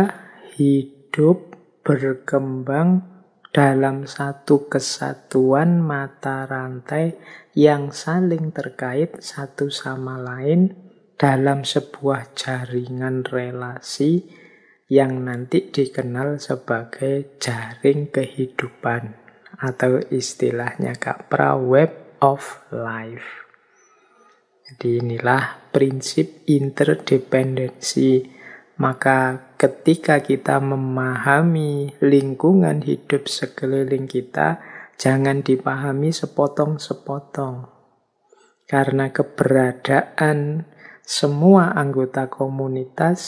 hidup, berkembang dalam satu kesatuan mata rantai yang saling terkait satu sama lain dalam sebuah jaringan relasi yang nanti dikenal sebagai jaring kehidupan atau istilahnya Capra Web of Life. Jadi inilah prinsip interdependensi. Maka ketika kita memahami lingkungan hidup sekeliling kita, jangan dipahami sepotong-sepotong. Karena keberadaan semua anggota komunitas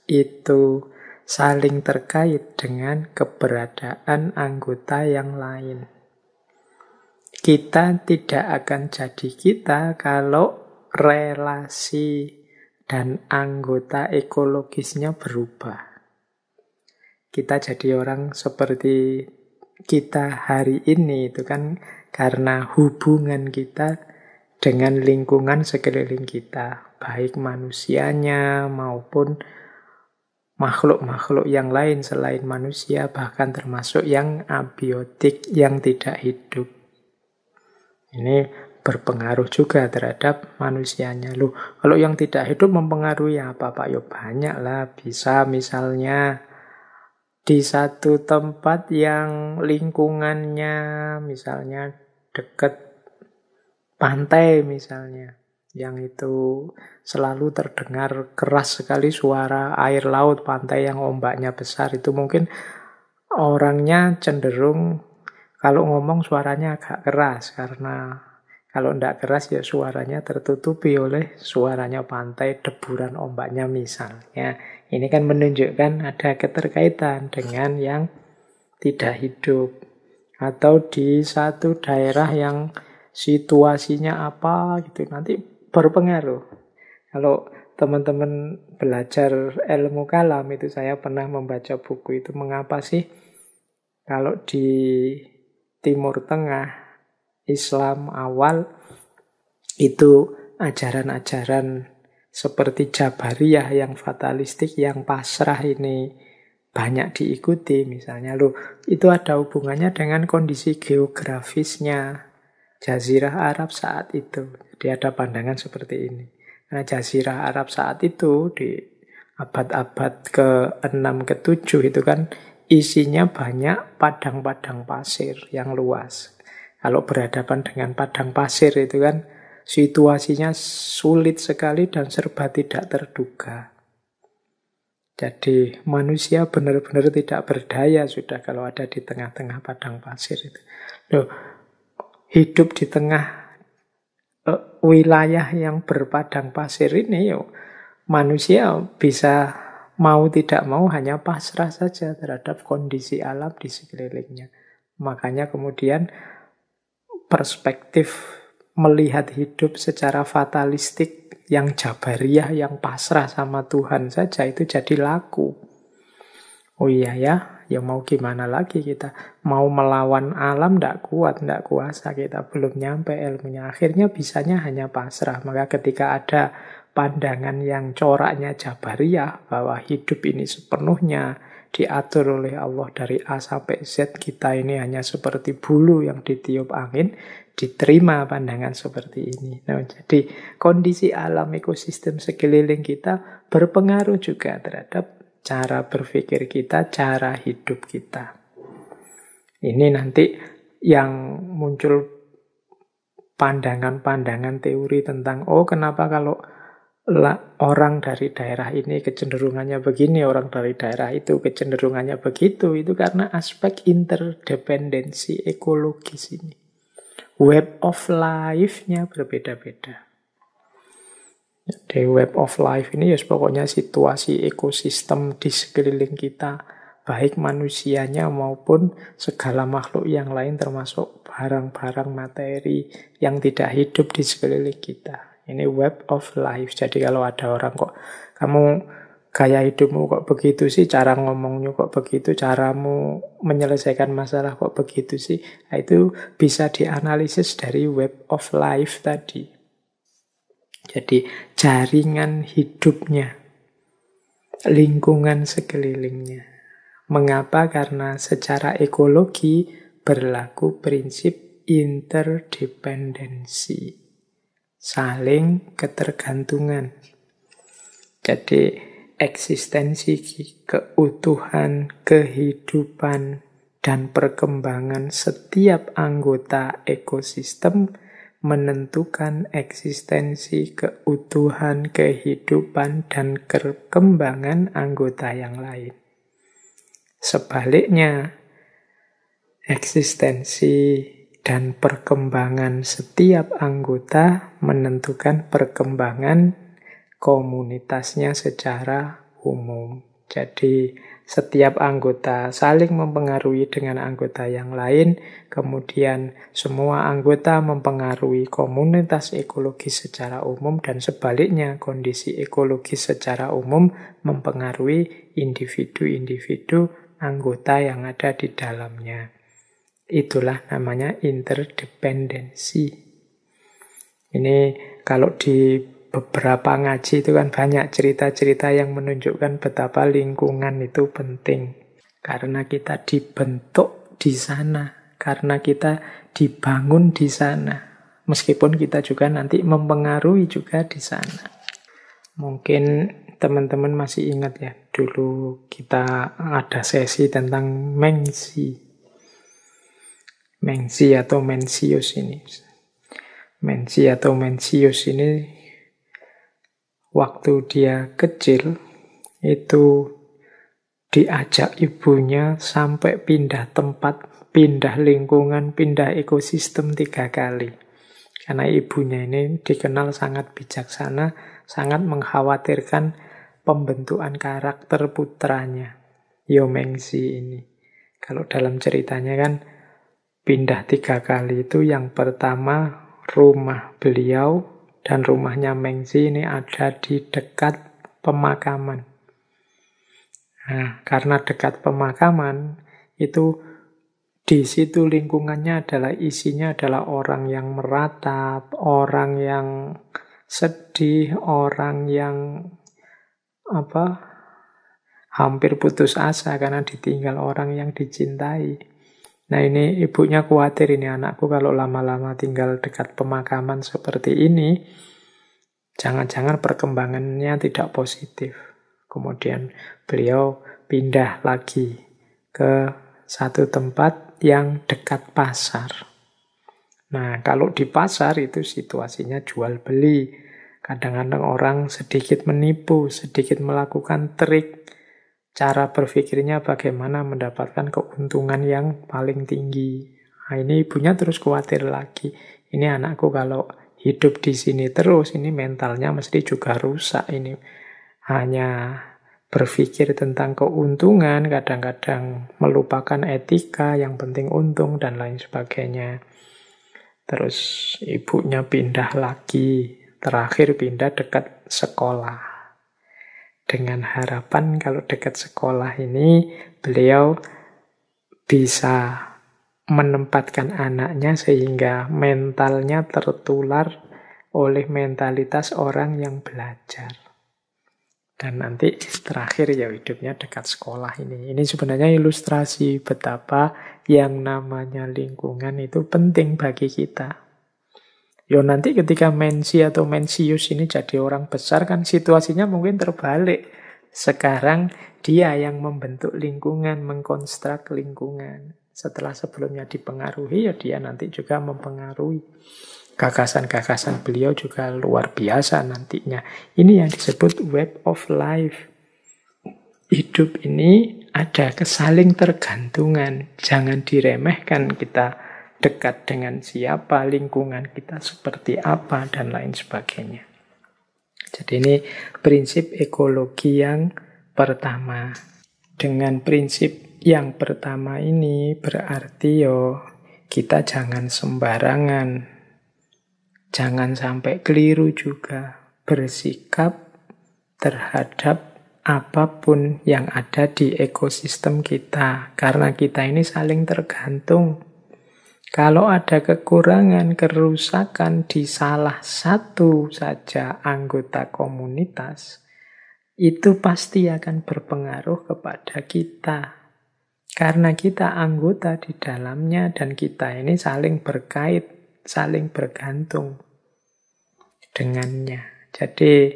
itu saling terkait dengan keberadaan anggota yang lain. Kita tidak akan jadi kita kalau relasi dan anggota ekologisnya berubah. Kita jadi orang seperti kita hari ini itu kan karena hubungan kita dengan lingkungan sekeliling kita, baik manusianya maupun makhluk-makhluk yang lain selain manusia, bahkan termasuk yang abiotik, yang tidak hidup. Ini berpengaruh juga terhadap manusianya. Loh, kalau yang tidak hidup mempengaruhi apa, Pak? Ya banyak lah. Bisa misalnya di satu tempat yang lingkungannya misalnya dekat pantai misalnya, yang itu selalu terdengar keras sekali suara air laut, pantai yang ombaknya besar, itu mungkin orangnya cenderung kalau ngomong suaranya agak keras, karena kalau tidak keras ya suaranya tertutupi oleh suaranya pantai, deburan ombaknya misalnya. Ini kan menunjukkan ada keterkaitan dengan yang tidak hidup. Atau di satu daerah yang situasinya apa gitu, nanti berpengaruh. Kalau teman-teman belajar ilmu kalam itu, saya pernah membaca buku itu, mengapa sih kalau di Timur Tengah Islam awal itu ajaran-ajaran seperti Jabariyah yang fatalistik, yang pasrah ini banyak diikuti misalnya. Loh, itu ada hubungannya dengan kondisi geografisnya Jazirah Arab saat itu. Jadi ada pandangan seperti ini. Nah, Jazirah Arab saat itu di abad-abad ke-6, ke-7 itu kan isinya banyak padang-padang pasir yang luas. Kalau berhadapan dengan padang pasir itu kan situasinya sulit sekali dan serba tidak terduga. Jadi manusia benar-benar tidak berdaya sudah kalau ada di tengah-tengah padang pasir itu. Loh, hidup di tengah wilayah yang berpadang pasir ini, manusia bisa mau tidak mau hanya pasrah saja terhadap kondisi alam di sekelilingnya. Makanya kemudian perspektif melihat hidup secara fatalistik yang Jabariyah, yang pasrah sama Tuhan saja itu jadi laku. Oh iya ya mau gimana lagi kita. Mau melawan alam tidak kuat, tidak kuasa, kita belum nyampe ilmunya. Akhirnya bisanya hanya pasrah. Maka ketika ada pandangan yang coraknya Jabariyah, bahwa hidup ini sepenuhnya diatur oleh Allah dari A sampai Z, kita ini hanya seperti bulu yang ditiup angin, diterima pandangan seperti ini. Nah, jadi kondisi alam ekosistem sekeliling kita berpengaruh juga terhadap cara berpikir kita, cara hidup kita. Ini nanti yang muncul pandangan-pandangan teori tentang, kenapa kalau orang dari daerah ini kecenderungannya begini, orang dari daerah itu kecenderungannya begitu. Itu karena aspek interdependensi ekologis ini. Web of life-nya berbeda-beda. Jadi web of life ini ya pokoknya situasi ekosistem di sekeliling kita, baik manusianya maupun segala makhluk yang lain, termasuk barang-barang materi yang tidak hidup di sekeliling kita. Ini web of life. Jadi kalau ada orang kok, kamu gaya hidupmu kok begitu sih, cara ngomongnya kok begitu, caramu menyelesaikan masalah kok begitu sih, nah, itu bisa dianalisis dari web of life tadi. Jadi jaringan hidupnya, lingkungan sekelilingnya. Mengapa? Karena secara ekologi berlaku prinsip interdependensi, saling ketergantungan. Jadi eksistensi, keutuhan, kehidupan, dan perkembangan setiap anggota ekosistem menentukan eksistensi, keutuhan, kehidupan, dan perkembangan anggota yang lain. Sebaliknya, eksistensi dan perkembangan setiap anggota menentukan perkembangan komunitasnya secara umum. Jadi setiap anggota saling mempengaruhi dengan anggota yang lain, kemudian semua anggota mempengaruhi komunitas ekologis secara umum, dan sebaliknya kondisi ekologis secara umum mempengaruhi individu-individu anggota yang ada di dalamnya. Itulah namanya interdependensi. Ini kalau di beberapa ngaji itu kan banyak cerita-cerita yang menunjukkan betapa lingkungan itu penting. Karena kita dibentuk di sana, karena kita dibangun di sana. Meskipun kita juga nanti mempengaruhi juga di sana. Mungkin teman-teman masih ingat ya, dulu kita ada sesi tentang Mengzi. Mengzi atau Mencius ini. Mengzi atau Mencius ini waktu dia kecil itu diajak ibunya sampai pindah tempat, pindah lingkungan, pindah ekosistem 3 kali. Karena ibunya ini dikenal sangat bijaksana, sangat mengkhawatirkan pembentukan karakter putranya, Yomengzi ini. Kalau dalam ceritanya kan pindah 3 kali itu, yang pertama rumah beliau dan rumahnya Mengzi ini ada di dekat pemakaman. Nah, karena dekat pemakaman, itu di situ lingkungannya adalah isinya adalah orang yang meratap, orang yang sedih, orang yang hampir putus asa karena ditinggal orang yang dicintai. Nah, ini ibunya khawatir, ini anakku kalau lama-lama tinggal dekat pemakaman seperti ini, jangan-jangan perkembangannya tidak positif. Kemudian beliau pindah lagi ke satu tempat yang dekat pasar. Nah, kalau di pasar itu situasinya jual beli. Kadang-kadang orang sedikit menipu, sedikit melakukan trik. Cara berpikirnya bagaimana mendapatkan keuntungan yang paling tinggi. Nah, ini ibunya terus khawatir lagi. Ini anakku kalau hidup di sini terus, ini mentalnya mesti juga rusak. Ini hanya berpikir tentang keuntungan, kadang-kadang melupakan etika, yang penting untung, dan lain sebagainya. Terus ibunya pindah lagi, terakhir pindah dekat sekolah. Dengan harapan kalau dekat sekolah ini beliau bisa menempatkan anaknya sehingga mentalnya tertular oleh mentalitas orang yang belajar. Dan nanti terakhir ya hidupnya dekat sekolah ini. Ini sebenarnya ilustrasi betapa yang namanya lingkungan itu penting bagi kita. Yo nanti ketika Mensi atau Mencius ini jadi orang besar kan situasinya mungkin terbalik. Sekarang dia yang membentuk lingkungan, mengkonstruk lingkungan. Setelah sebelumnya dipengaruhi, ya dia nanti juga mempengaruhi. Gagasan-gagasan beliau juga luar biasa nantinya. Ini yang disebut web of life. Hidup ini ada kesaling tergantungan. Jangan diremehkan kita dekat dengan siapa, lingkungan kita seperti apa, dan lain sebagainya. Jadi ini prinsip ekologi yang pertama. Dengan prinsip yang pertama ini berarti kita jangan sembarangan. Jangan sampai keliru juga bersikap terhadap apapun yang ada di ekosistem kita. Karena kita ini saling tergantung. Kalau ada kekurangan, kerusakan di salah satu saja anggota komunitas, itu pasti akan berpengaruh kepada kita. Karena kita anggota di dalamnya dan kita ini saling berkait, saling bergantung dengannya. Jadi,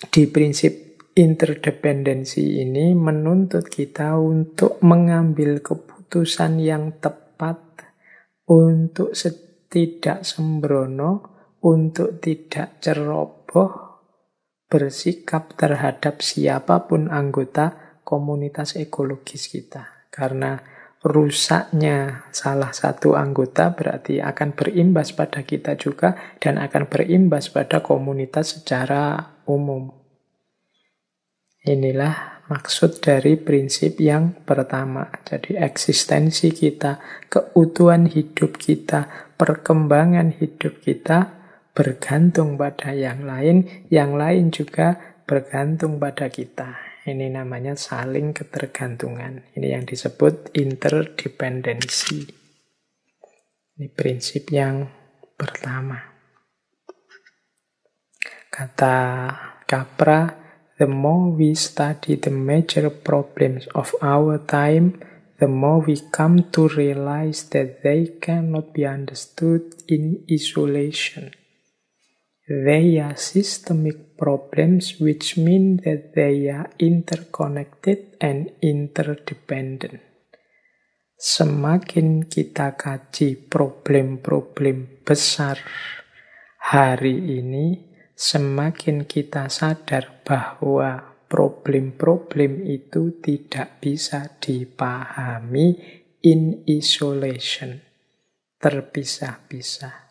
di prinsip interdependensi ini menuntut kita untuk mengambil keputusan yang tepat, untuk tidak sembrono, untuk tidak ceroboh, bersikap terhadap siapapun anggota komunitas ekologis kita. Karena rusaknya salah satu anggota berarti akan berimbas pada kita juga dan akan berimbas pada komunitas secara umum. Inilah maksud dari prinsip yang pertama. Jadi eksistensi kita, keutuhan hidup kita, perkembangan hidup kita bergantung pada yang lain juga bergantung pada kita. Ini namanya saling ketergantungan. Ini yang disebut interdependensi. Ini prinsip yang pertama. Kata Capra, the more we study the major problems of our time, the more we come to realize that they cannot be understood in isolation. They are systemic problems, which mean that they are interconnected and interdependent. Semakin kita kaji problem-problem besar hari ini, semakin kita sadar bahwa problem-problem itu tidak bisa dipahami in isolation, terpisah-pisah.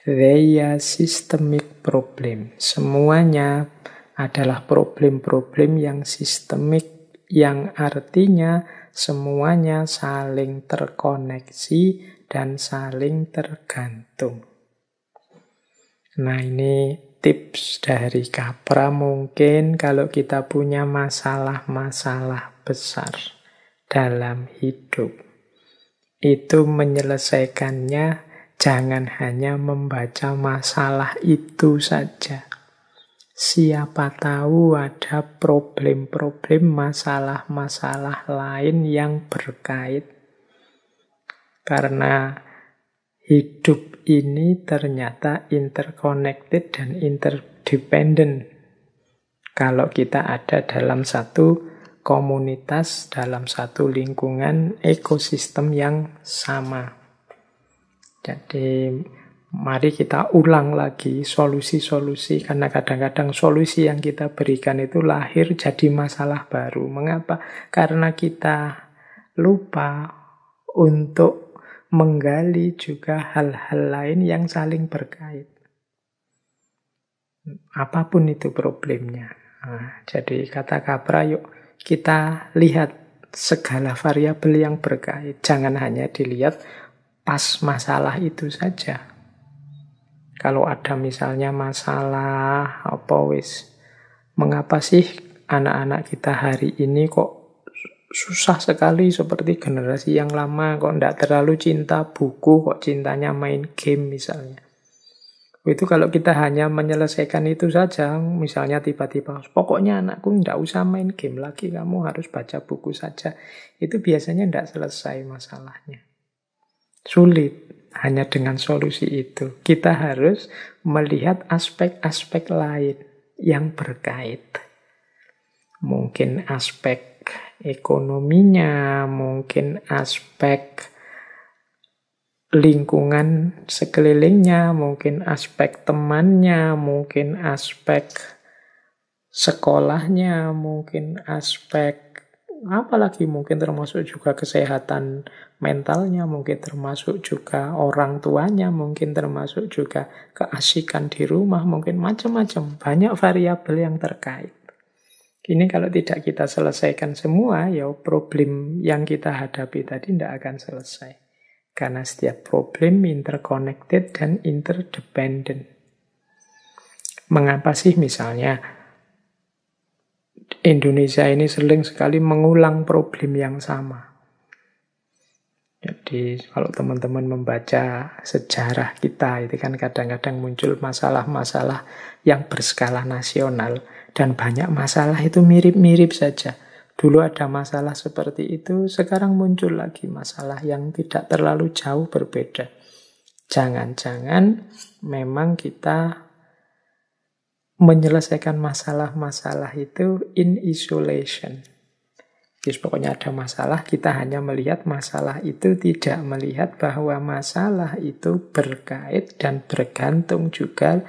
They are systemic problem. Semuanya adalah problem-problem yang sistemik, yang artinya semuanya saling terkoneksi dan saling tergantung. Nah, ini tips dari Capra. Mungkin kalau kita punya masalah-masalah besar dalam hidup, itu menyelesaikannya jangan hanya membaca masalah itu saja. Siapa tahu ada problem-problem, masalah-masalah lain yang berkait. Karena hidup ini ternyata interconnected dan interdependent. Kalau kita ada dalam satu komunitas, dalam satu lingkungan ekosistem yang sama. Jadi mari kita ulang lagi solusi-solusi, karena kadang-kadang solusi yang kita berikan itu lahir jadi masalah baru. Mengapa? Karena kita lupa untuk menggali juga hal-hal lain yang saling berkait. Apapun itu problemnya. Nah, jadi kata Capra, yuk kita lihat segala variabel yang berkait. Jangan hanya dilihat pas masalah itu saja. Kalau ada misalnya masalah mengapa sih anak-anak kita hari ini kok susah sekali seperti generasi yang lama, kok tidak terlalu cinta buku, kok cintanya main game misalnya. Itu kalau kita hanya menyelesaikan itu saja, misalnya tiba-tiba, pokoknya anakku tidak usah main game lagi, kamu harus baca buku saja. Itu biasanya tidak selesai masalahnya. Sulit hanya dengan solusi itu. Kita harus melihat aspek-aspek lain yang berkait. Mungkin aspek ekonominya, mungkin aspek lingkungan sekelilingnya, mungkin aspek temannya, mungkin aspek sekolahnya, mungkin aspek apalagi mungkin termasuk juga kesehatan mentalnya, mungkin termasuk juga orang tuanya, mungkin termasuk juga keasikan di rumah, mungkin macam-macam, banyak variabel yang terkait. Ini kalau tidak kita selesaikan semua, ya problem yang kita hadapi tadi tidak akan selesai. Karena setiap problem interconnected dan interdependent. Mengapa sih misalnya Indonesia ini sering sekali mengulang problem yang sama? Jadi kalau teman-teman membaca sejarah kita, itu kan kadang-kadang muncul masalah-masalah yang berskala nasional. Dan banyak masalah itu mirip-mirip saja. Dulu ada masalah seperti itu, sekarang muncul lagi masalah yang tidak terlalu jauh berbeda. Jangan-jangan memang kita menyelesaikan masalah-masalah itu in isolation. Jadi pokoknya ada masalah, kita hanya melihat masalah itu, tidak melihat bahwa masalah itu berkait dan bergantung juga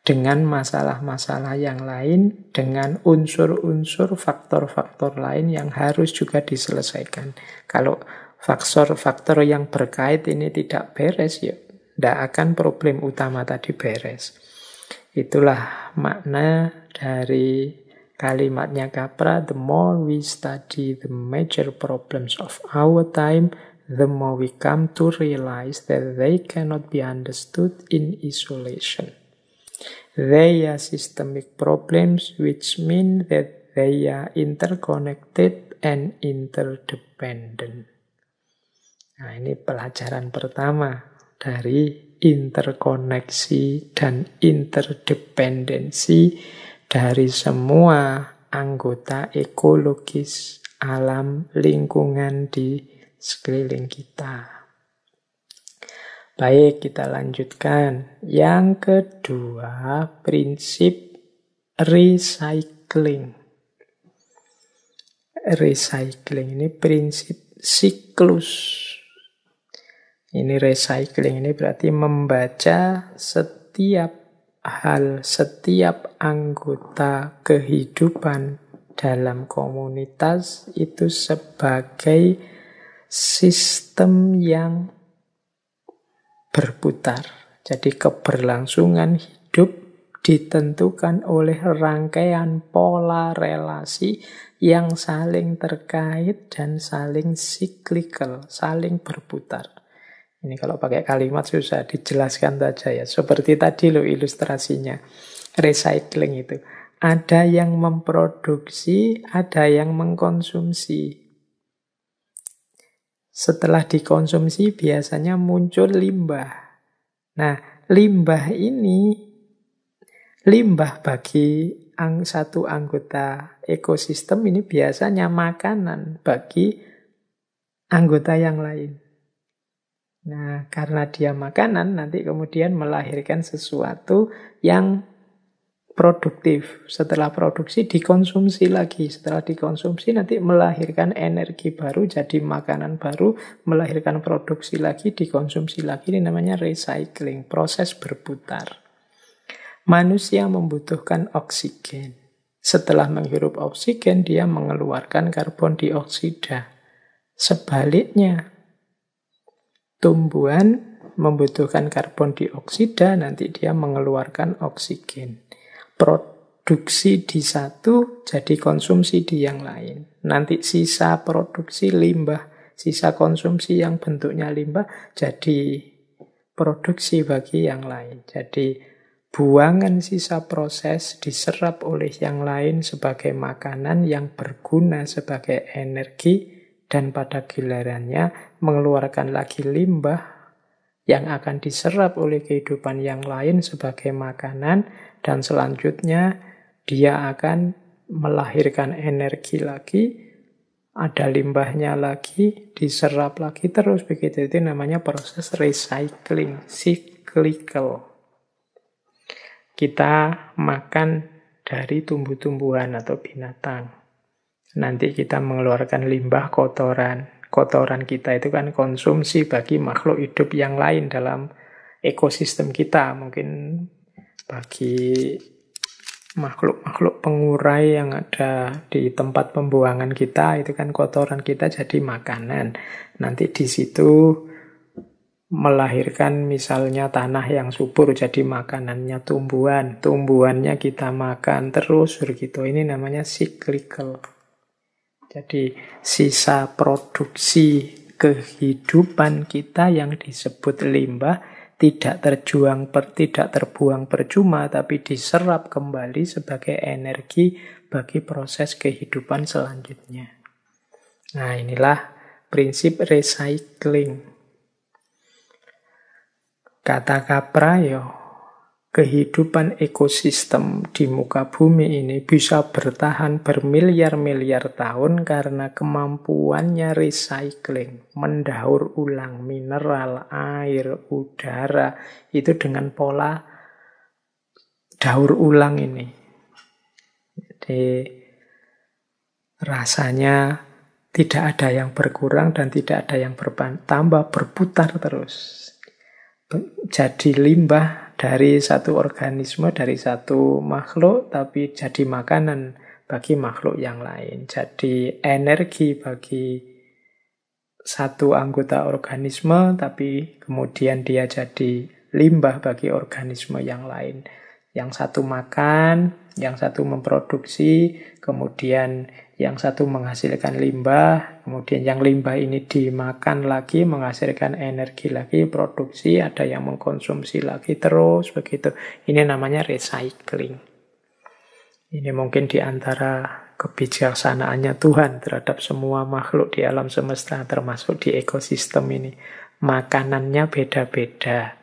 dengan masalah-masalah yang lain, dengan unsur-unsur, faktor-faktor lain yang harus juga diselesaikan. Kalau faktor-faktor yang berkait ini tidak beres, ya tidak akan problem utama tadi beres. Itulah makna dari Kalimatnya Capra, the more we study the major problems of our time, the more we come to realize that they cannot be understood in isolation. They are systemic problems, which mean that they are interconnected and interdependent. Nah, ini pelajaran pertama dari interkoneksi dan interdependensi dari semua anggota ekologis alam lingkungan di sekeliling kita. Baik, kita lanjutkan. Yang kedua, prinsip recycling. Recycling ini prinsip siklus. Ini recycling ini berarti membaca setiap hal, setiap anggota kehidupan dalam komunitas itu sebagai sistem yang berputar. Jadi keberlangsungan hidup ditentukan oleh rangkaian pola relasi yang saling terkait dan saling cyclical, saling berputar. Ini kalau pakai kalimat susah dijelaskan saja ya. Seperti tadi loh ilustrasinya. Recycling itu. Ada yang memproduksi, ada yang mengkonsumsi. Setelah dikonsumsi biasanya muncul limbah. Nah, limbah ini, limbah bagi satu anggota ekosistem ini biasanya makanan bagi anggota yang lain. Nah, karena dia makanan, nanti kemudian melahirkan sesuatu yang produktif. Setelah produksi, dikonsumsi lagi. Setelah dikonsumsi, nanti melahirkan energi baru, jadi makanan baru, melahirkan produksi lagi, dikonsumsi lagi. Ini namanya recycling, proses berputar. Manusia membutuhkan oksigen. Setelah menghirup oksigen, dia mengeluarkan karbon dioksida. Sebaliknya, tumbuhan membutuhkan karbon dioksida, nanti dia mengeluarkan oksigen. Produksi di satu, jadi konsumsi di yang lain. Nanti sisa produksi limbah, sisa konsumsi yang bentuknya limbah, jadi produksi bagi yang lain. Jadi buangan sisa proses diserap oleh yang lain sebagai makanan yang berguna sebagai energi, dan pada gilirannya mengeluarkan lagi limbah yang akan diserap oleh kehidupan yang lain sebagai makanan, dan selanjutnya dia akan melahirkan energi lagi, ada limbahnya lagi, diserap lagi, terus begitu. Itu namanya proses recycling, cyclical. Kita makan dari tumbuh-tumbuhan atau binatang. Nanti kita mengeluarkan limbah kotoran. Kotoran kita itu kan konsumsi bagi makhluk hidup yang lain dalam ekosistem kita. Mungkin bagi makhluk-makhluk pengurai yang ada di tempat pembuangan kita, itu kan kotoran kita jadi makanan. Nanti di situ melahirkan misalnya tanah yang subur jadi makanannya tumbuhan. Tumbuhannya kita makan terus begitu. Ini namanya cyclical. Jadi sisa produksi kehidupan kita yang disebut limbah tidak terbuang percuma, tapi diserap kembali sebagai energi bagi proses kehidupan selanjutnya. Nah, inilah prinsip recycling. Kata Capra, kehidupan ekosistem di muka bumi ini bisa bertahan bermiliar-miliar tahun karena kemampuannya recycling, mendaur ulang mineral, air, udara, itu dengan pola daur ulang ini. Jadi rasanya tidak ada yang berkurang dan tidak ada yang bertambah, berputar terus. Jadi limbah dari satu organisme, dari satu makhluk, tapi jadi makanan bagi makhluk yang lain. Jadi energi bagi satu anggota organisme, tapi kemudian dia jadi limbah bagi organisme yang lain. Yang satu makan, yang satu memproduksi, kemudian yang satu menghasilkan limbah, kemudian yang limbah ini dimakan lagi, menghasilkan energi lagi, produksi, ada yang mengkonsumsi lagi, terus begitu. Ini namanya recycling. Ini mungkin di antara kebijaksanaannya Tuhan terhadap semua makhluk di alam semesta, termasuk di ekosistem ini. Makanannya beda-beda.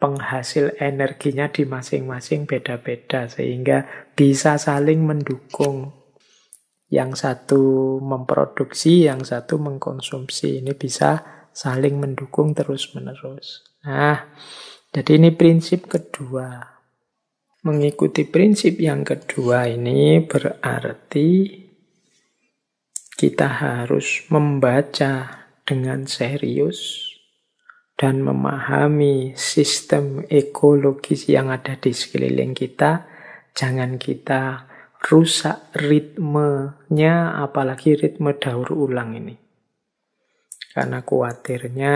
Penghasil energinya di masing-masing beda-beda, sehingga bisa saling mendukung. Yang satu memproduksi, yang satu mengkonsumsi. Ini bisa saling mendukung terus-menerus. Nah, jadi ini prinsip kedua. Mengikuti prinsip yang kedua ini berarti kita harus membaca dengan serius dan memahami sistem ekologis yang ada di sekeliling kita. Jangan kita rusak ritmenya, apalagi ritme daur ulang ini. Karena khawatirnya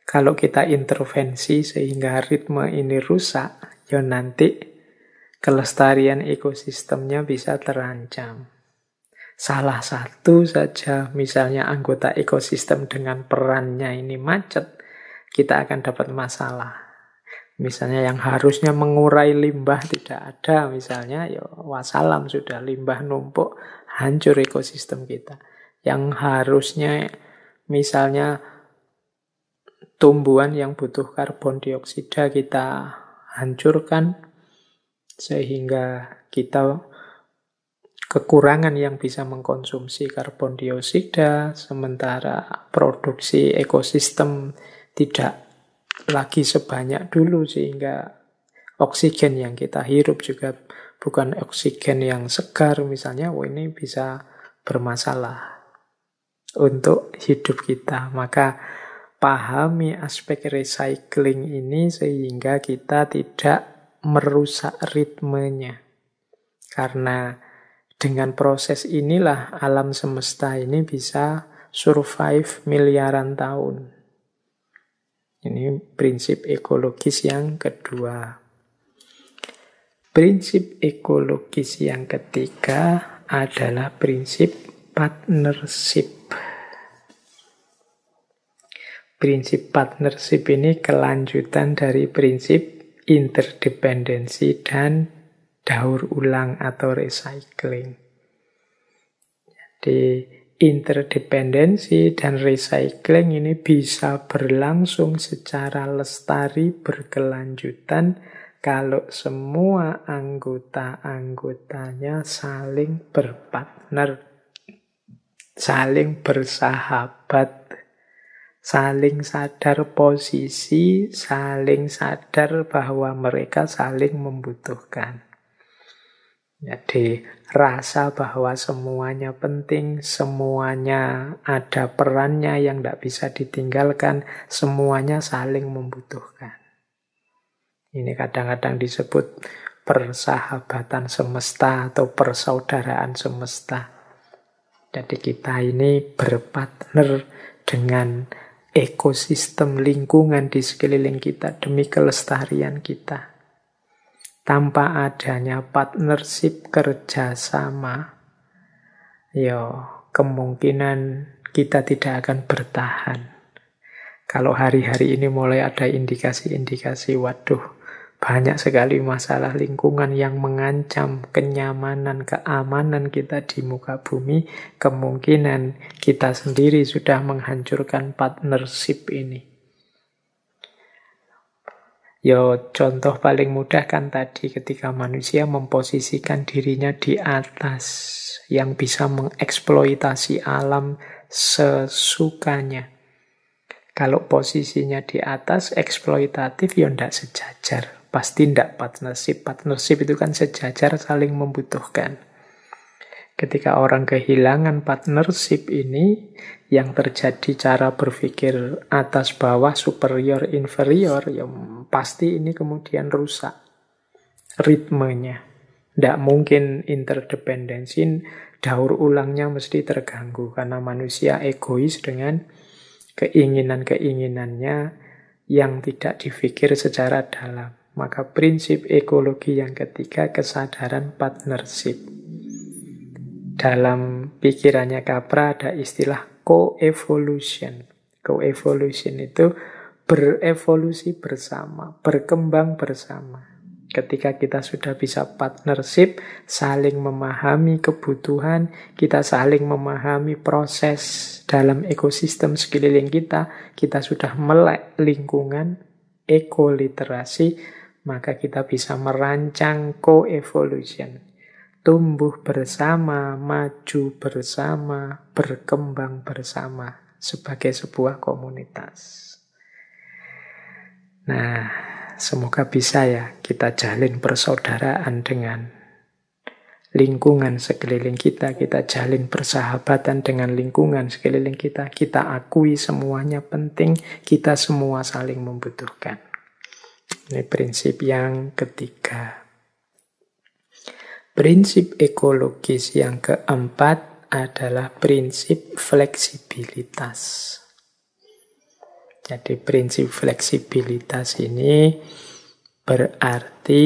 kalau kita intervensi sehingga ritme ini rusak, ya nanti kelestarian ekosistemnya bisa terancam. Salah satu saja, misalnya anggota ekosistem dengan perannya ini macet, kita akan dapat masalah. Misalnya yang harusnya mengurai limbah tidak ada, misalnya, ya wassalam sudah, limbah numpuk, hancur ekosistem kita. Yang harusnya misalnya tumbuhan yang butuh karbon dioksida kita hancurkan, sehingga kita kekurangan yang bisa mengkonsumsi karbon dioksida, sementara produksi ekosistem tidak lagi sebanyak dulu, sehingga oksigen yang kita hirup juga bukan oksigen yang segar misalnya. Ini bisa bermasalah untuk hidup kita. Maka pahami aspek recycling ini sehingga kita tidak merusak ritmenya. Karena dengan proses inilah alam semesta ini bisa survive miliaran tahun. Ini prinsip ekologis yang kedua. Prinsip ekologis yang ketiga adalah prinsip partnership. Prinsip partnership ini kelanjutan dari prinsip interdependensi dan daur ulang atau recycling. Jadi interdependensi dan recycling ini bisa berlangsung secara lestari berkelanjutan kalau semua anggota-anggotanya saling berpartner, saling bersahabat, saling sadar posisi, saling sadar bahwa mereka saling membutuhkan. Jadi rasa bahwa semuanya penting, semuanya ada perannya yang tidak bisa ditinggalkan, semuanya saling membutuhkan. Ini kadang-kadang disebut persahabatan semesta atau persaudaraan semesta. Jadi kita ini berpartner dengan ekosistem lingkungan di sekeliling kita demi kelestarian kita. Tanpa adanya partnership kerjasama, kemungkinan kita tidak akan bertahan. Kalau hari-hari ini mulai ada indikasi-indikasi, waduh, banyak sekali masalah lingkungan yang mengancam kenyamanan, keamanan kita di muka bumi, kemungkinan kita sendiri sudah menghancurkan partnership ini. Contoh paling mudah kan tadi ketika manusia memposisikan dirinya di atas yang bisa mengeksploitasi alam sesukanya. Kalau posisinya di atas, eksploitatif tidak sejajar. Pasti tidak partnership. Partnership itu kan sejajar, saling membutuhkan. Ketika orang kehilangan partnership ini, yang terjadi cara berpikir atas bawah, superior, inferior, pasti ini kemudian rusak ritmenya. Tidak mungkin interdependensi, daur ulangnya mesti terganggu, karena manusia egois dengan keinginan-keinginannya yang tidak dipikir secara dalam. Maka prinsip ekologi yang ketiga, kesadaran partnership. Dalam pikirannya Capra ada istilah co-evolution. Co-evolution itu berevolusi bersama, berkembang bersama. Ketika kita sudah bisa partnership, saling memahami kebutuhan, kita saling memahami proses dalam ekosistem sekeliling kita sudah melek lingkungan, ekoliterasi, maka kita bisa merancang co-evolution. Tumbuh bersama, maju bersama, berkembang bersama sebagai sebuah komunitas. Nah, semoga bisa ya kita jalin persaudaraan dengan lingkungan sekeliling kita jalin persahabatan dengan lingkungan sekeliling kita akui semuanya penting, kita semua saling membutuhkan. Ini prinsip yang ketiga. Prinsip ekologis yang keempat adalah prinsip fleksibilitas. Jadi prinsip fleksibilitas ini berarti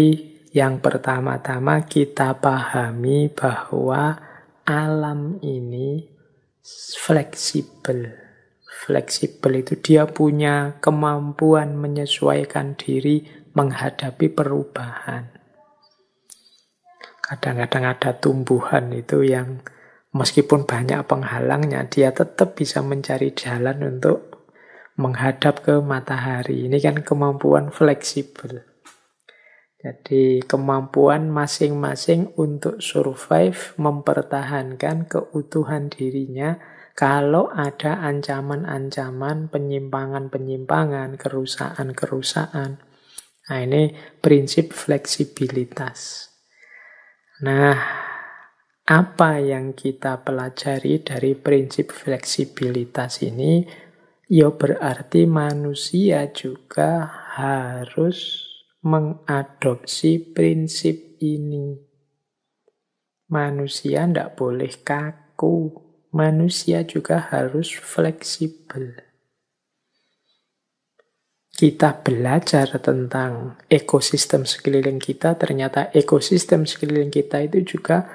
yang pertama-tama kita pahami bahwa alam ini fleksibel. Fleksibel itu dia punya kemampuan menyesuaikan diri menghadapi perubahan. Kadang-kadang ada tumbuhan itu yang meskipun banyak penghalangnya, dia tetap bisa mencari jalan untuk menghadap ke matahari. Ini kan kemampuan fleksibel. Jadi kemampuan masing-masing untuk survive, mempertahankan keutuhan dirinya kalau ada ancaman-ancaman, penyimpangan-penyimpangan, kerusakan-kerusakan. Nah, ini prinsip fleksibilitas. Nah, apa yang kita pelajari dari prinsip fleksibilitas ini? Ya berarti manusia juga harus mengadopsi prinsip ini. Manusia tidak boleh kaku. Manusia juga harus fleksibel. Kita belajar tentang ekosistem sekeliling kita, ternyata ekosistem sekeliling kita itu juga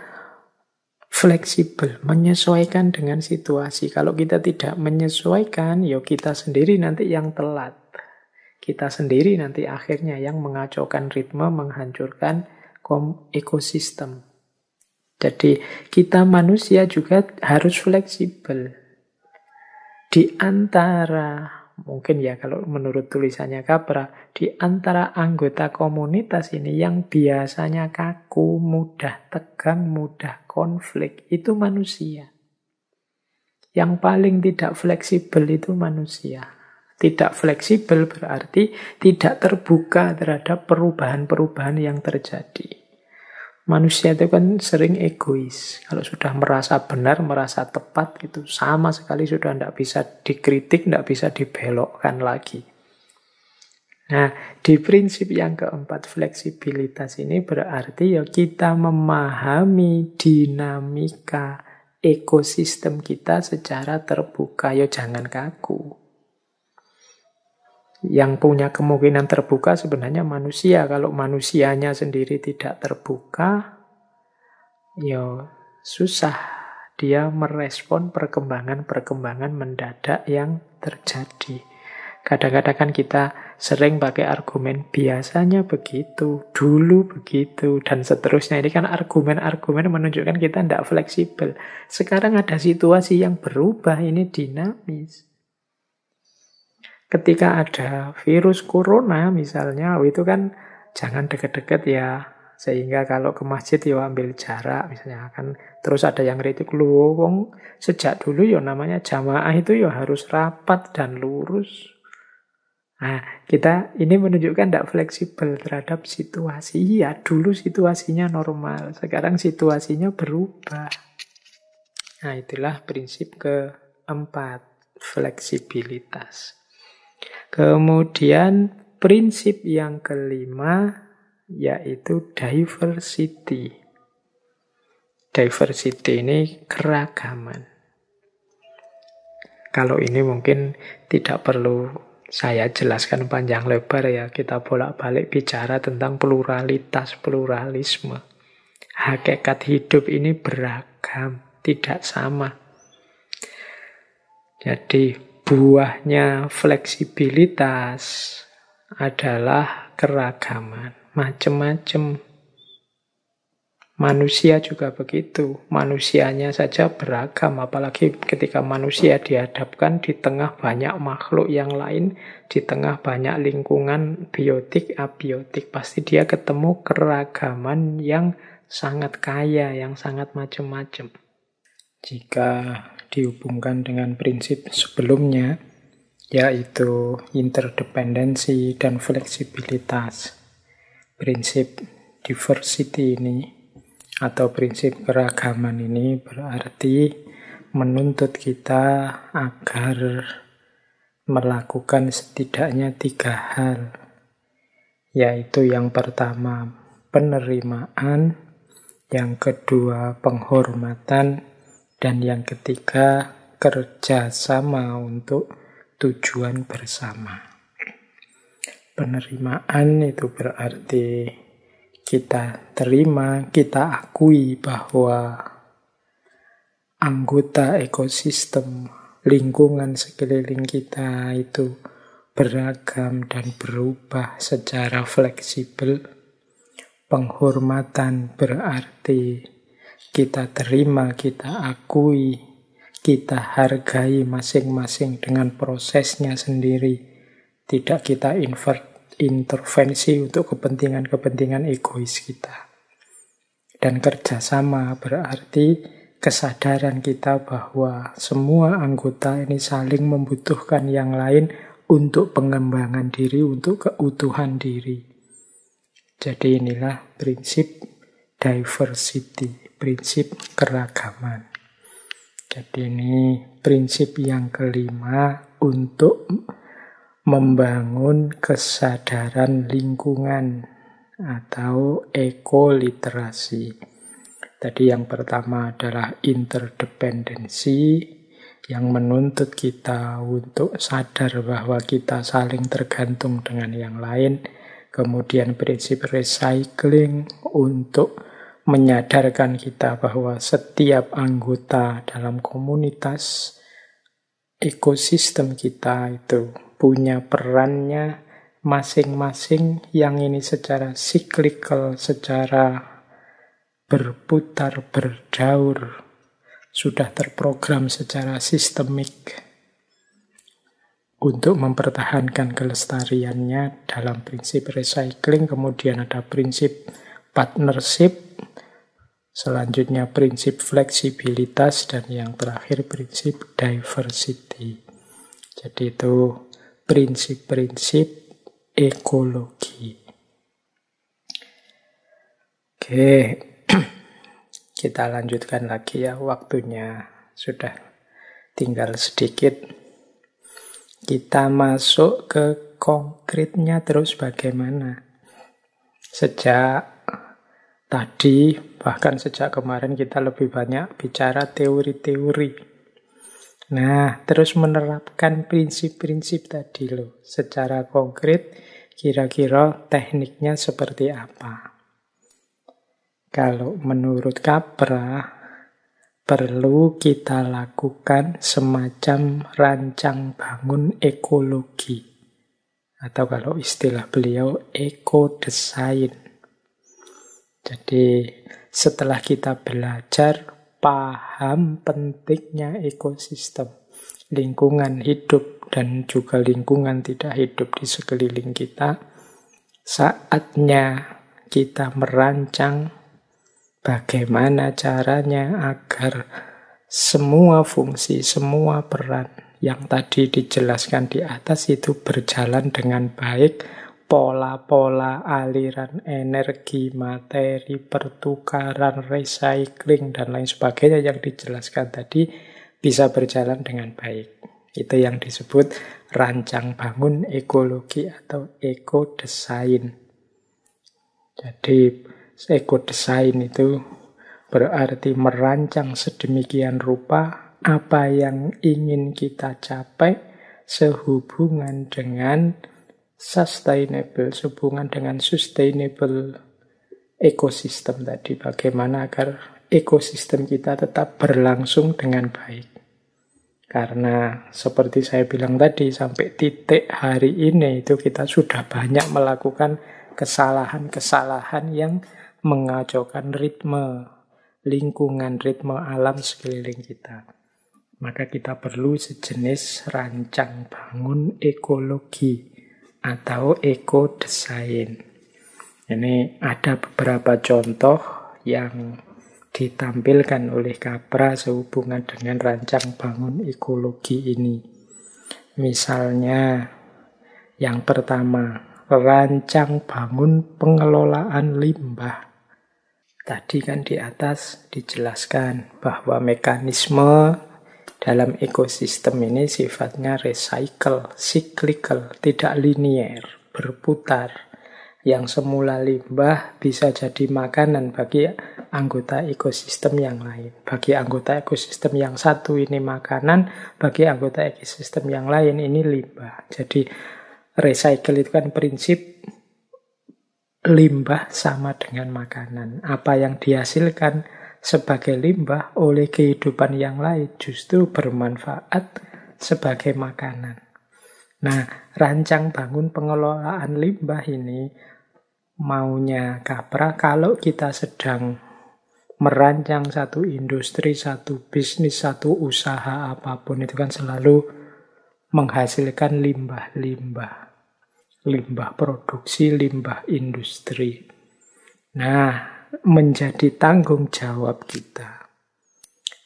fleksibel, menyesuaikan dengan situasi. Kalau kita tidak menyesuaikan, ya kita sendiri nanti yang telat. Kita sendiri nanti akhirnya yang mengacaukan ritme, menghancurkan ekosistem. Jadi kita manusia juga harus fleksibel. Di antara, mungkin ya kalau menurut tulisannya Capra, di antara anggota komunitas ini yang biasanya kaku, mudah tegang, mudah konflik, itu manusia. Yang paling tidak fleksibel itu manusia. Tidak fleksibel berarti tidak terbuka terhadap perubahan-perubahan yang terjadi. Manusia itu kan sering egois. Kalau sudah merasa benar, merasa tepat, itu sama sekali sudah tidak bisa dikritik, tidak bisa dibelokkan lagi. Nah, di prinsip yang keempat, fleksibilitas ini berarti ya kita memahami dinamika ekosistem kita secara terbuka. Ya jangan kaku. Yang punya kemungkinan terbuka sebenarnya manusia. Kalau manusianya sendiri tidak terbuka, ya susah dia merespon perkembangan-perkembangan mendadak yang terjadi. Kadang-kadang kan kita sering pakai argumen biasanya begitu, dulu begitu, dan seterusnya. Ini kan argumen-argumen menunjukkan kita tidak fleksibel. Sekarang ada situasi yang berubah, ini dinamis. Ketika ada virus corona misalnya, itu kan jangan deket-deket ya. Sehingga kalau ke masjid ya ambil jarak misalnya kan. Terus ada yang kritik, lu wong sejak dulu ya namanya jamaah itu ya harus rapat dan lurus. Nah, kita ini menunjukkan tidak fleksibel terhadap situasi. Iya, dulu situasinya normal, sekarang situasinya berubah. Nah, itulah prinsip keempat, fleksibilitas. Kemudian prinsip yang kelima yaitu diversity. Diversity ini keragaman. Kalau ini mungkin tidak perlu Saya jelaskan panjang lebar ya, kita bolak-balik bicara tentang pluralitas, pluralisme. Hakikat hidup ini beragam, tidak sama. Jadi buahnya fleksibilitas adalah keragaman, macam-macam. Manusia juga begitu, manusianya saja beragam, apalagi ketika manusia dihadapkan di tengah banyak makhluk yang lain, di tengah banyak lingkungan biotik, abiotik, pasti dia ketemu keragaman yang sangat kaya, yang sangat macam-macam. Jika dihubungkan dengan prinsip sebelumnya, yaitu interdependensi dan fleksibilitas, prinsip diversity ini, atau prinsip keragaman ini berarti menuntut kita agar melakukan setidaknya 3 hal. Yaitu yang pertama penerimaan, yang kedua penghormatan, dan yang ketiga kerjasama untuk tujuan bersama. Penerimaan itu berarti kita terima, kita akui bahwa anggota ekosistem, lingkungan sekeliling kita itu beragam dan berubah secara fleksibel. Penghormatan berarti kita terima, kita akui, kita hargai masing-masing dengan prosesnya sendiri. Tidak kita intervensi untuk kepentingan-kepentingan egois kita. Dan kerjasama berarti kesadaran kita bahwa semua anggota ini saling membutuhkan yang lain untuk pengembangan diri, untuk keutuhan diri. Jadi inilah prinsip diversity, prinsip keragaman. Jadi ini prinsip yang kelima untuk membangun kesadaran lingkungan atau ekoliterasi. Tadi yang pertama adalah interdependensi yang menuntut kita untuk sadar bahwa kita saling tergantung dengan yang lain. Kemudian prinsip recycling untuk menyadarkan kita bahwa setiap anggota dalam komunitas ekosistem kita itu punya perannya masing-masing, yang ini secara cyclical, secara berputar, berdaur, sudah terprogram secara sistemik untuk mempertahankan kelestariannya dalam prinsip recycling. Kemudian ada prinsip partnership, selanjutnya prinsip fleksibilitas, dan yang terakhir prinsip diversity. Jadi itu prinsip-prinsip ekologi. Oke, kita lanjutkan lagi ya, waktunya sudah tinggal sedikit. Kita masuk ke konkretnya terus bagaimana. Sejak tadi, bahkan sejak kemarin kita lebih banyak bicara teori-teori. Nah, terus menerapkan prinsip-prinsip tadi loh. Secara konkret, kira-kira tekniknya seperti apa? Kalau menurut Capra, perlu kita lakukan semacam rancang bangun ekologi. Atau kalau istilah beliau, eco-design. Jadi, setelah kita belajar paham pentingnya ekosistem, lingkungan hidup dan juga lingkungan tidak hidup di sekeliling kita, saatnya kita merancang bagaimana caranya agar semua fungsi, semua peran yang tadi dijelaskan di atas itu berjalan dengan baik. Pola-pola aliran energi, materi, pertukaran, recycling, dan lain sebagainya yang dijelaskan tadi bisa berjalan dengan baik. Itu yang disebut rancang bangun ekologi atau eco-design. Jadi eco-design itu berarti merancang sedemikian rupa apa yang ingin kita capai sehubungan dengan sehubungan dengan sustainable ekosistem tadi. Bagaimana agar ekosistem kita tetap berlangsung dengan baik. Karena seperti saya bilang tadi, sampai titik hari ini itu kita sudah banyak melakukan kesalahan-kesalahan yang mengacaukan ritme lingkungan, ritme alam sekeliling kita. Maka kita perlu sejenis rancang bangun ekologi atau eco-design. Ini ada beberapa contoh yang ditampilkan oleh Capra sehubungan dengan rancang bangun ekologi ini. Misalnya, yang pertama, rancang bangun pengelolaan limbah. Tadi kan di atas dijelaskan bahwa mekanisme dalam ekosistem ini sifatnya recycle, cyclical, tidak linier, berputar. Yang semula limbah bisa jadi makanan bagi anggota ekosistem yang lain. Bagi anggota ekosistem yang satu ini makanan, bagi anggota ekosistem yang lain ini limbah. Jadi recycle itu kan prinsip limbah sama dengan makanan. Apa yang dihasilkan sebagai limbah oleh kehidupan yang lain justru bermanfaat sebagai makanan. Nah, rancang bangun pengelolaan limbah ini maunya Capra kalau kita sedang merancang satu industri, satu bisnis, satu usaha apapun itu kan selalu menghasilkan limbah-limbah. Limbah produksi, limbah industri. Nah, menjadi tanggung jawab kita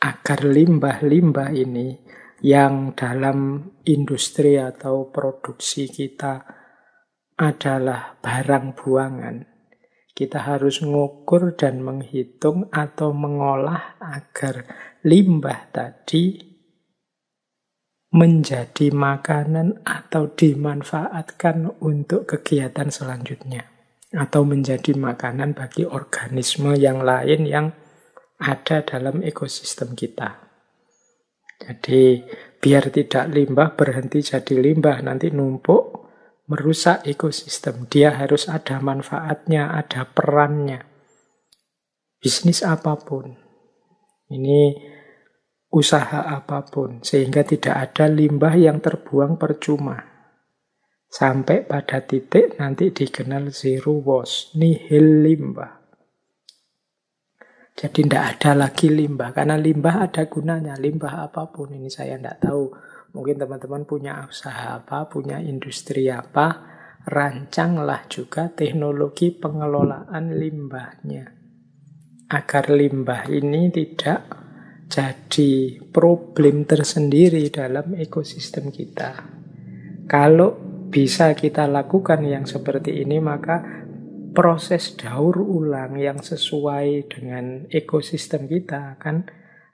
agar limbah-limbah ini yang dalam industri atau produksi kita adalah barang buangan, kita harus mengukur dan menghitung atau mengolah agar limbah tadi menjadi makanan atau dimanfaatkan untuk kegiatan selanjutnya. Atau menjadi makanan bagi organisme yang lain yang ada dalam ekosistem kita. Jadi biar tidak limbah berhenti jadi limbah, nanti numpuk merusak ekosistem. Dia harus ada manfaatnya, ada perannya. Bisnis apapun. Ini usaha apapun. Sehingga tidak ada limbah yang terbuang percuma. Sampai pada titik nanti dikenal zero waste, nihil limbah. Jadi tidak ada lagi limbah. Karena limbah ada gunanya. Limbah apapun. Ini saya tidak tahu. Mungkin teman-teman punya usaha apa, punya industri apa, rancanglah juga teknologi pengelolaan limbahnya. Agar limbah ini tidak jadi problem tersendiri dalam ekosistem kita. Kalau bisa kita lakukan yang seperti ini, maka proses daur ulang yang sesuai dengan ekosistem kita akan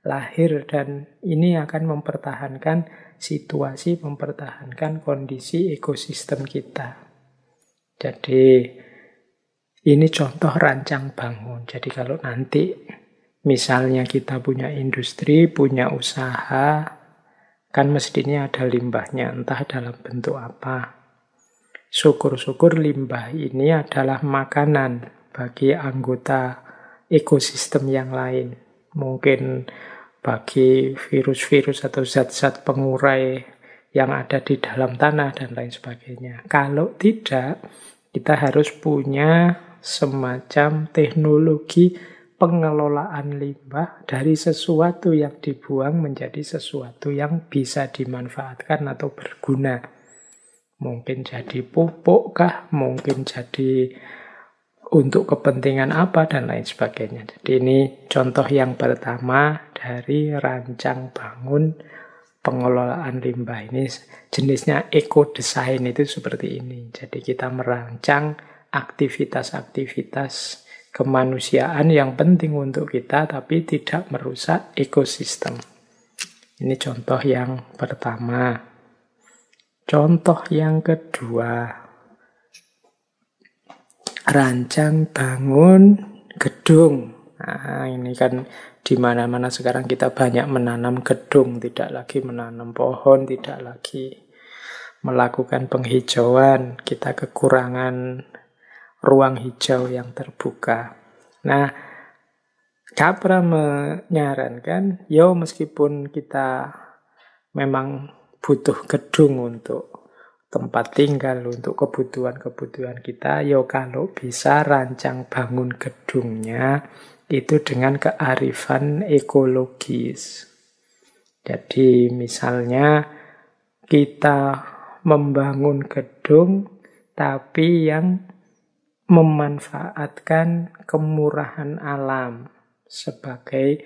lahir dan ini akan mempertahankan situasi, mempertahankan kondisi ekosistem kita. Jadi ini contoh rancang bangun. Jadi kalau nanti misalnya kita punya industri, punya usaha, kan mestinya ada limbahnya, entah dalam bentuk apa. Syukur-syukur limbah ini adalah makanan bagi anggota ekosistem yang lain. Mungkin bagi virus-virus atau zat-zat pengurai yang ada di dalam tanah dan lain sebagainya. Kalau tidak, kita harus punya semacam teknologi pengelolaan limbah dari sesuatu yang dibuang menjadi sesuatu yang bisa dimanfaatkan atau berguna. Mungkin jadi pupuk kah, mungkin jadi untuk kepentingan apa, dan lain sebagainya. Jadi ini contoh yang pertama dari rancang bangun pengelolaan limbah. Ini jenisnya eco-design itu seperti ini. Jadi kita merancang aktivitas-aktivitas kemanusiaan yang penting untuk kita, tapi tidak merusak ekosistem. Ini contoh yang pertama. Contoh yang kedua, rancang bangun gedung. Nah, ini kan di mana-mana sekarang kita banyak menanam gedung, tidak lagi menanam pohon, tidak lagi melakukan penghijauan, kita kekurangan ruang hijau yang terbuka. Nah, Capra menyarankan, meskipun kita memang butuh gedung untuk tempat tinggal, untuk kebutuhan-kebutuhan kita, kalau bisa rancang bangun gedungnya itu dengan kearifan ekologis. Jadi misalnya kita membangun gedung tapi yang memanfaatkan kemurahan alam sebagai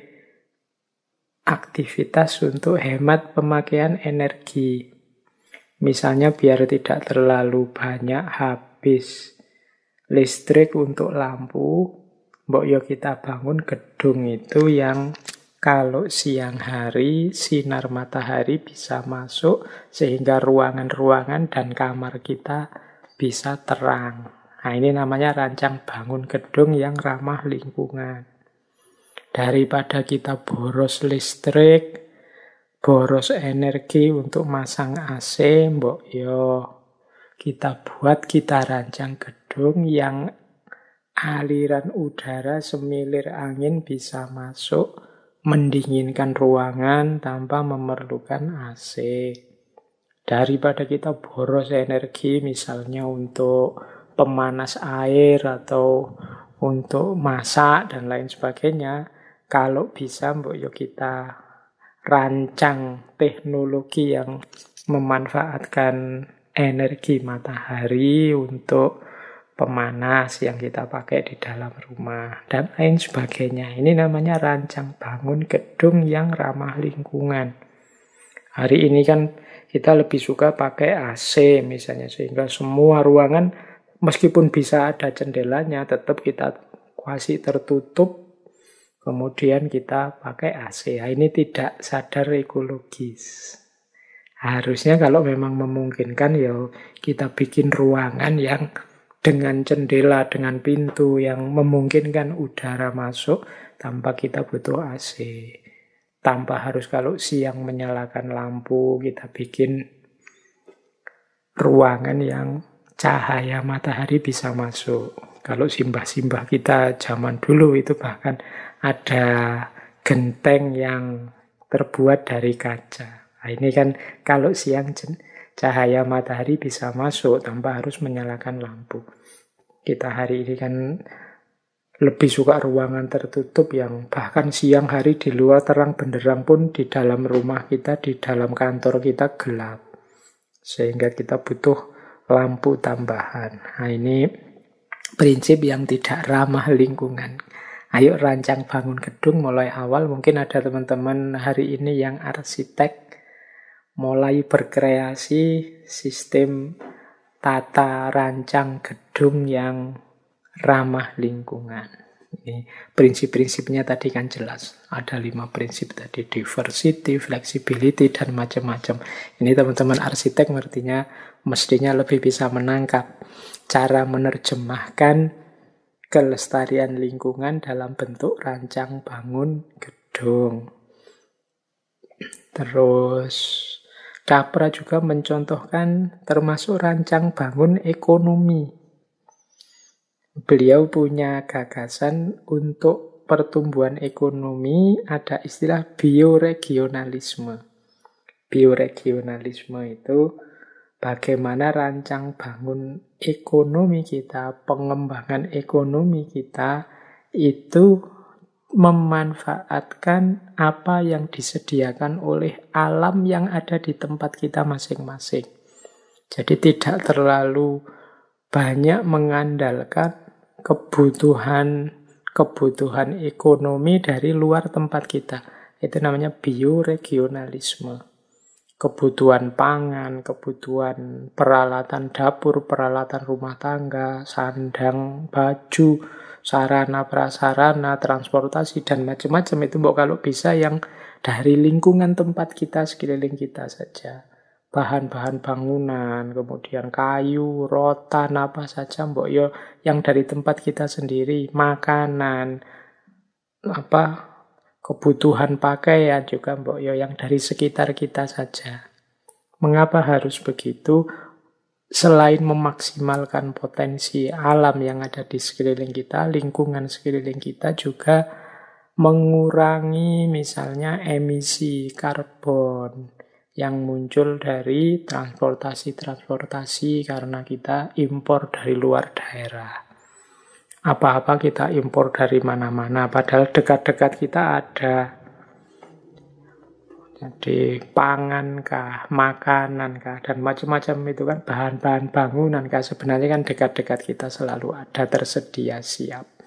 aktivitas untuk hemat pemakaian energi. Misalnya biar tidak terlalu banyak habis listrik untuk lampu, kita bangun gedung itu yang kalau siang hari sinar matahari bisa masuk sehingga ruangan-ruangan dan kamar kita bisa terang. Nah, ini namanya rancang bangun gedung yang ramah lingkungan. Daripada kita boros listrik, boros energi untuk masang AC, kita rancang gedung yang aliran udara semilir angin bisa masuk, mendinginkan ruangan tanpa memerlukan AC. Daripada kita boros energi misalnya untuk pemanas air atau untuk masak dan lain sebagainya, kalau bisa kita rancang teknologi yang memanfaatkan energi matahari untuk pemanas yang kita pakai di dalam rumah dan lain sebagainya. Ini namanya rancang bangun gedung yang ramah lingkungan. Hari ini kan kita lebih suka pakai AC misalnya, sehingga semua ruangan meskipun bisa ada jendelanya tetap kita kuasi tertutup. Kemudian kita pakai AC. Nah, ini tidak sadar ekologis. Harusnya kalau memang memungkinkan kita bikin ruangan yang dengan jendela, dengan pintu yang memungkinkan udara masuk tanpa kita butuh AC. Tanpa harus kalau siang menyalakan lampu, kita bikin ruangan yang cahaya matahari bisa masuk. Kalau simbah-simbah kita zaman dulu itu bahkan ada genteng yang terbuat dari kaca. Nah, ini kan kalau siang cahaya matahari bisa masuk tanpa harus menyalakan lampu. Kita hari ini kan lebih suka ruangan tertutup yang bahkan siang hari di luar terang benderang pun di dalam rumah kita, di dalam kantor kita gelap. Sehingga kita butuh lampu tambahan. Nah, ini prinsip yang tidak ramah lingkungan. Ayo rancang bangun gedung mulai awal. Mungkin ada teman-teman hari ini yang arsitek, mulai berkreasi sistem tata rancang gedung yang ramah lingkungan. Ini prinsip-prinsipnya tadi kan jelas. Ada 5 prinsip tadi, diversity, flexibility, dan macam-macam. Ini teman-teman arsitek mestinya lebih bisa menangkap cara menerjemahkan kelestarian lingkungan dalam bentuk rancang bangun gedung. Terus Capra juga mencontohkan termasuk rancang bangun ekonomi. Beliau punya gagasan untuk pertumbuhan ekonomi, ada istilah bioregionalisme. Bioregionalisme itu bagaimana rancang bangun ekonomi kita, pengembangan ekonomi kita itu memanfaatkan apa yang disediakan oleh alam yang ada di tempat kita masing-masing. Jadi tidak terlalu banyak mengandalkan kebutuhan ekonomi dari luar tempat kita. Itu namanya bioregionalisme. Kebutuhan pangan, kebutuhan peralatan dapur, peralatan rumah tangga, sandang, baju, sarana prasarana, transportasi, dan macam-macam itu kalau bisa yang dari lingkungan tempat kita, sekeliling kita saja. Bahan-bahan bangunan, kemudian kayu, rotan, apa saja yang dari tempat kita sendiri, makanan, kebutuhan pakaian juga yang dari sekitar kita saja. Mengapa harus begitu? Selain memaksimalkan potensi alam yang ada di sekeliling kita, lingkungan sekeliling kita juga mengurangi misalnya emisi karbon yang muncul dari transportasi-transportasi karena kita impor dari luar daerah. Apa-apa kita impor dari mana-mana, padahal dekat-dekat kita ada. Jadi pangan kah, makanan kah, dan macam-macam itu kan bahan-bahan bangunan kah, sebenarnya kan dekat-dekat kita selalu ada tersedia siap.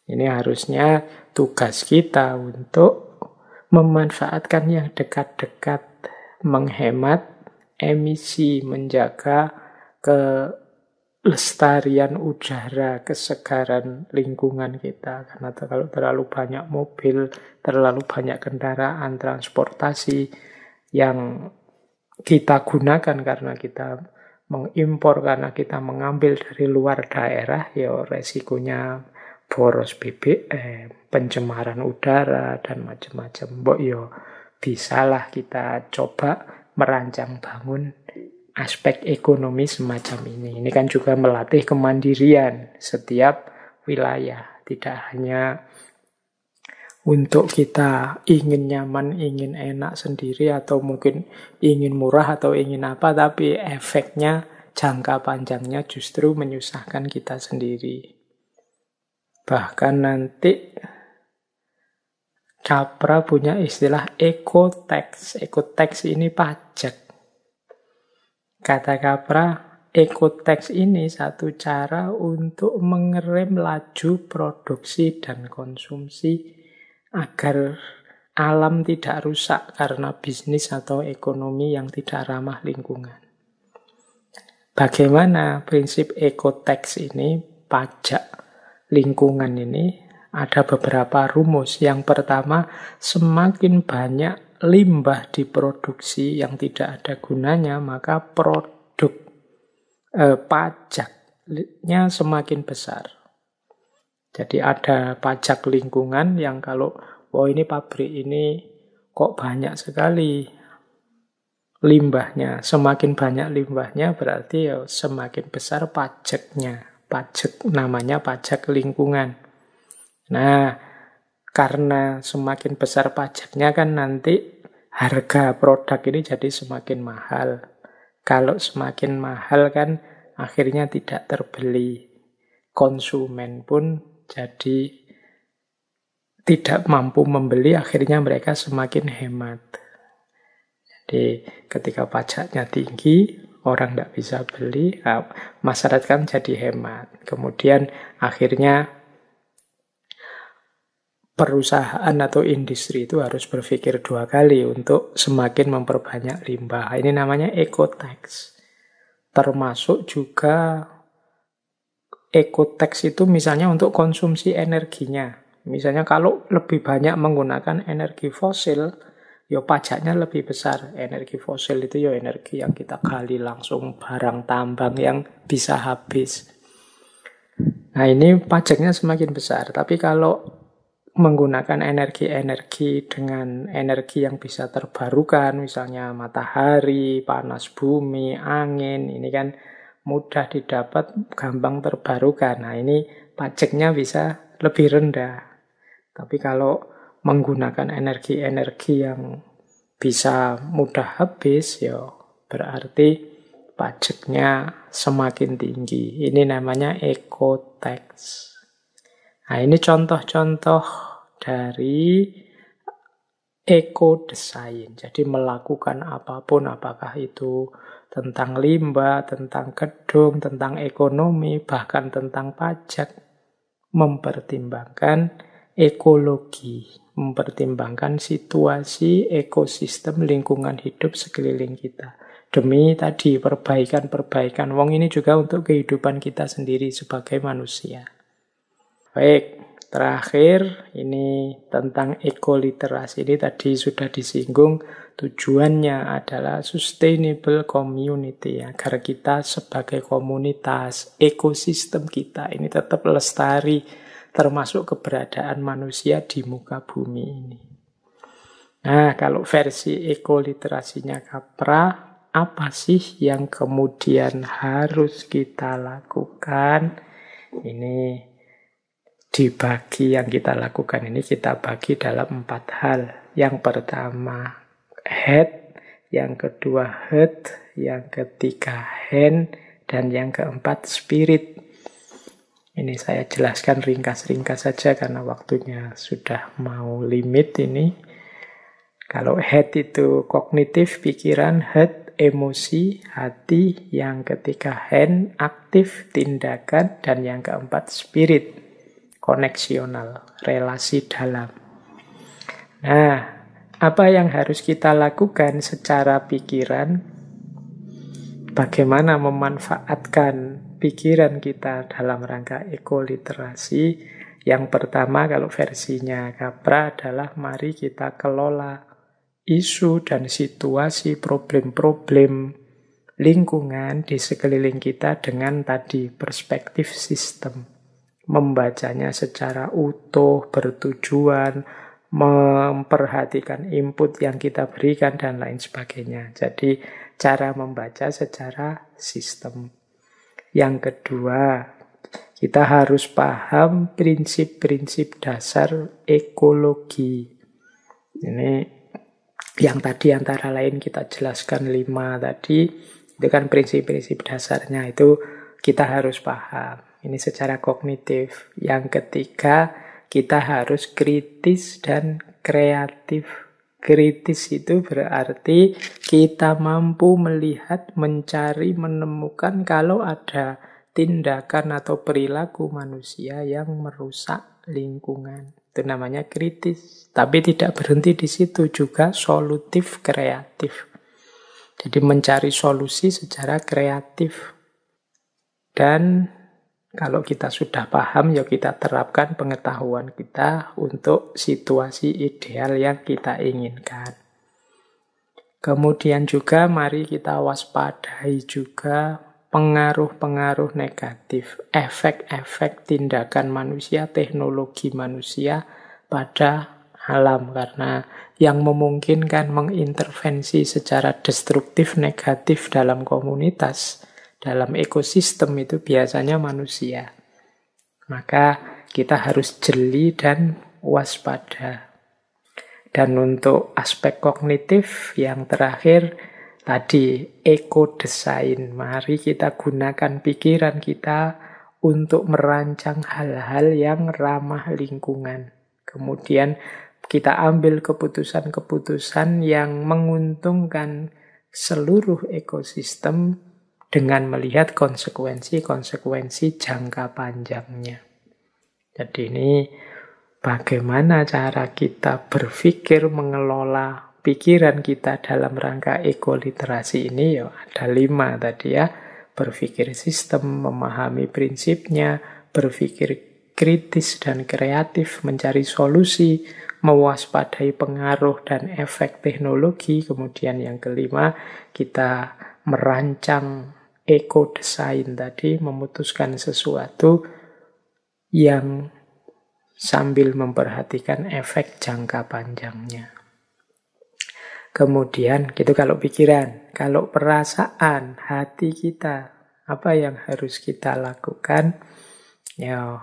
Ini harusnya tugas kita untuk memanfaatkan yang dekat-dekat, menghemat emisi, menjaga kelestarian udara, kesegaran lingkungan kita. Karena kalau terlalu banyak mobil, terlalu banyak kendaraan, transportasi yang kita gunakan karena kita mengimpor, karena kita mengambil dari luar daerah, ya resikonya boros BBM, pencemaran udara, dan macam-macam. Mbok yo bisalah kita coba merancang bangun aspek ekonomi semacam ini. Ini kan juga melatih kemandirian setiap wilayah. Tidak hanya untuk kita ingin nyaman, ingin enak sendiri, atau mungkin ingin murah, atau ingin apa, tapi efeknya jangka panjangnya justru menyusahkan kita sendiri. Bahkan nanti Capra punya istilah eco-tax. Eco-tax ini pajak. Kata Capra, eco-tax ini satu cara untuk mengerem laju produksi dan konsumsi agar alam tidak rusak karena bisnis atau ekonomi yang tidak ramah lingkungan. Bagaimana prinsip eco-tax ini, pajak lingkungan ini? Ada beberapa rumus. Yang pertama, semakin banyak limbah diproduksi yang tidak ada gunanya, maka produk pajaknya semakin besar. Jadi ada pajak lingkungan yang kalau ini pabrik ini kok banyak sekali limbahnya, semakin banyak limbahnya berarti ya semakin besar pajaknya. Pajak namanya pajak lingkungan. Nah, karena semakin besar pajaknya kan nanti harga produk ini jadi semakin mahal. Kalau semakin mahal kan akhirnya tidak terbeli. Konsumen pun jadi tidak mampu membeli, akhirnya mereka semakin hemat. Jadi ketika pajaknya tinggi, orang tidak bisa beli, masyarakat kan jadi hemat. Kemudian akhirnya perusahaan atau industri itu harus berpikir dua kali untuk semakin memperbanyak limbah. Ini namanya eco-tax. Termasuk juga eco-tax itu misalnya untuk konsumsi energinya. Misalnya kalau lebih banyak menggunakan energi fosil, ya pajaknya lebih besar. Energi fosil itu ya energi yang kita gali langsung, barang tambang yang bisa habis. Nah ini pajaknya semakin besar. Tapi kalau menggunakan energi-energi dengan energi yang bisa terbarukan, misalnya matahari, panas bumi, angin, ini kan mudah didapat, gampang terbarukan. Nah ini pajaknya bisa lebih rendah. Tapi kalau menggunakan energi-energi yang bisa mudah habis, ya berarti pajaknya semakin tinggi. Ini namanya eco-tax. Nah, ini contoh-contoh dari eco-design. Jadi melakukan apapun, apakah itu tentang limbah, tentang gedung, tentang ekonomi, bahkan tentang pajak, mempertimbangkan ekologi, mempertimbangkan situasi ekosistem lingkungan hidup sekeliling kita. Demi tadi perbaikan-perbaikan. Wong ini juga untuk kehidupan kita sendiri sebagai manusia. Baik, terakhir ini tentang ekoliterasi. Ini tadi sudah disinggung, tujuannya adalah sustainable community, agar kita sebagai komunitas, ekosistem kita ini tetap lestari, termasuk keberadaan manusia di muka bumi ini. Nah, kalau versi ekoliterasinya Capra, apa sih yang kemudian harus kita lakukan? Ini dibagi, yang kita lakukan ini kita bagi dalam 4 hal. Yang pertama head, yang kedua heart, yang ketiga hand, dan yang keempat spirit. Ini saya jelaskan ringkas-ringkas saja karena waktunya sudah mau limit ini. Kalau head itu kognitif, pikiran, heart, emosi, hati, yang ketiga hand, aktif, tindakan, dan yang keempat spirit, koneksional, relasi dalam. Nah, apa yang harus kita lakukan secara pikiran? Bagaimana memanfaatkan pikiran kita dalam rangka ekoliterasi? Yang pertama, kalau versinya Capra adalah mari kita kelola isu dan situasi problem-problem lingkungan di sekeliling kita dengan tadi perspektif sistem. Membacanya secara utuh, bertujuan, memperhatikan input yang kita berikan, dan lain sebagainya. Jadi, cara membaca secara sistem. Yang kedua, kita harus paham prinsip-prinsip dasar ekologi. Ini yang tadi antara lain kita jelaskan 5 tadi, itu kan prinsip-prinsip dasarnya, itu kita harus paham. Ini secara kognitif. Yang ketiga, kita harus kritis dan kreatif. Kritis itu berarti kita mampu melihat, mencari, menemukan kalau ada tindakan atau perilaku manusia yang merusak lingkungan. Itu namanya kritis. Tapi tidak berhenti di situ, juga solutif kreatif. Jadi mencari solusi secara kreatif. Dan kalau kita sudah paham, ya kita terapkan pengetahuan kita untuk situasi ideal yang kita inginkan. Kemudian juga mari kita waspadai juga pengaruh-pengaruh negatif, efek-efek tindakan manusia, teknologi manusia pada alam. Karena yang memungkinkan mengintervensi secara destruktif, negatif dalam komunitas, dalam ekosistem itu biasanya manusia. Maka kita harus jeli dan waspada. Dan untuk aspek kognitif yang terakhir, tadi ekodesain. Mari kita gunakan pikiran kita untuk merancang hal-hal yang ramah lingkungan. Kemudian kita ambil keputusan-keputusan yang menguntungkan seluruh ekosistem dengan melihat konsekuensi-konsekuensi jangka panjangnya. Jadi ini bagaimana cara kita berpikir mengelola pikiran kita dalam rangka ekoliterasi ini, ya ada 5 tadi ya. Berpikir sistem, memahami prinsipnya, berpikir kritis dan kreatif, mencari solusi, mewaspadai pengaruh dan efek teknologi. Kemudian yang kelima, kita merancang ekodesain tadi, memutuskan sesuatu yang sambil memperhatikan efek jangka panjangnya. Kemudian, gitu kalau pikiran. Kalau perasaan, hati kita, apa yang harus kita lakukan? Ya,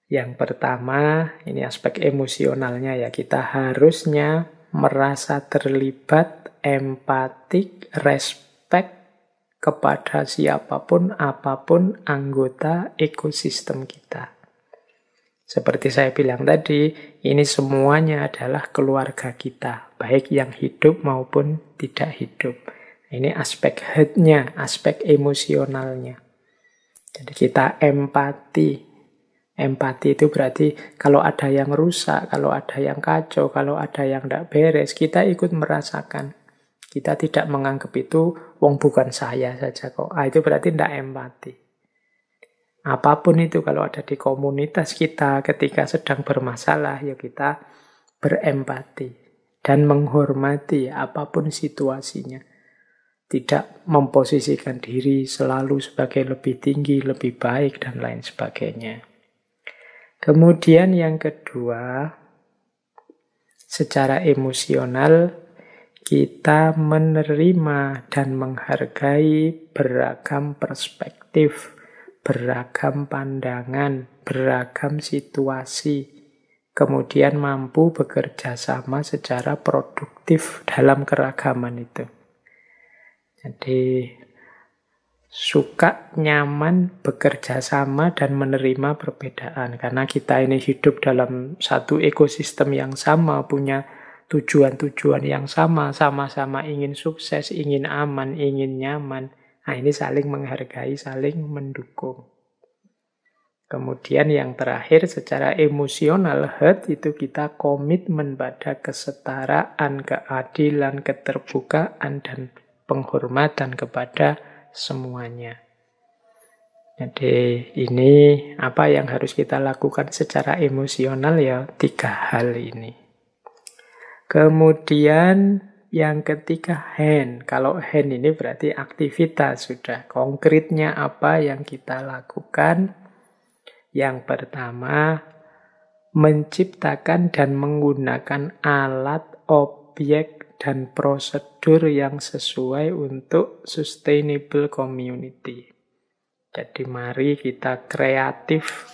yang pertama, ini aspek emosionalnya ya. Kita harusnya merasa terlibat, empatik, respect kepada siapapun, apapun anggota ekosistem kita. Seperti saya bilang tadi, ini semuanya adalah keluarga kita, baik yang hidup maupun tidak hidup. Ini aspek head-nya, aspek emosionalnya. Jadi kita empati. Empati itu berarti kalau ada yang rusak, kalau ada yang kacau, kalau ada yang tidak beres, kita ikut merasakan. Kita tidak menganggap itu, wong bukan saya saja kok. Itu berarti tidak empati. Apapun itu kalau ada di komunitas kita ketika sedang bermasalah, ya kita berempati dan menghormati apapun situasinya. Tidak memposisikan diri selalu sebagai lebih tinggi, lebih baik, dan lain sebagainya. Kemudian yang kedua, secara emosional, kita menerima dan menghargai beragam perspektif, beragam pandangan, beragam situasi, kemudian mampu bekerja sama secara produktif dalam keragaman itu. Jadi suka, nyaman, bekerja sama dan menerima perbedaan. Karena kita ini hidup dalam satu ekosistem yang sama, punya tujuan-tujuan yang sama, sama-sama ingin sukses, ingin aman, ingin nyaman. Nah, ini saling menghargai, saling mendukung. Kemudian yang terakhir, secara emosional, heart itu kita komitmen pada kesetaraan, keadilan, keterbukaan, dan penghormatan kepada semuanya. Jadi ini apa yang harus kita lakukan secara emosional ya, 3 hal ini. Kemudian yang ketiga hand. Kalau hand ini berarti aktivitas sudah. Konkretnya apa yang kita lakukan? Yang pertama, menciptakan dan menggunakan alat, objek, dan prosedur yang sesuai untuk sustainable community. Jadi mari kita kreatif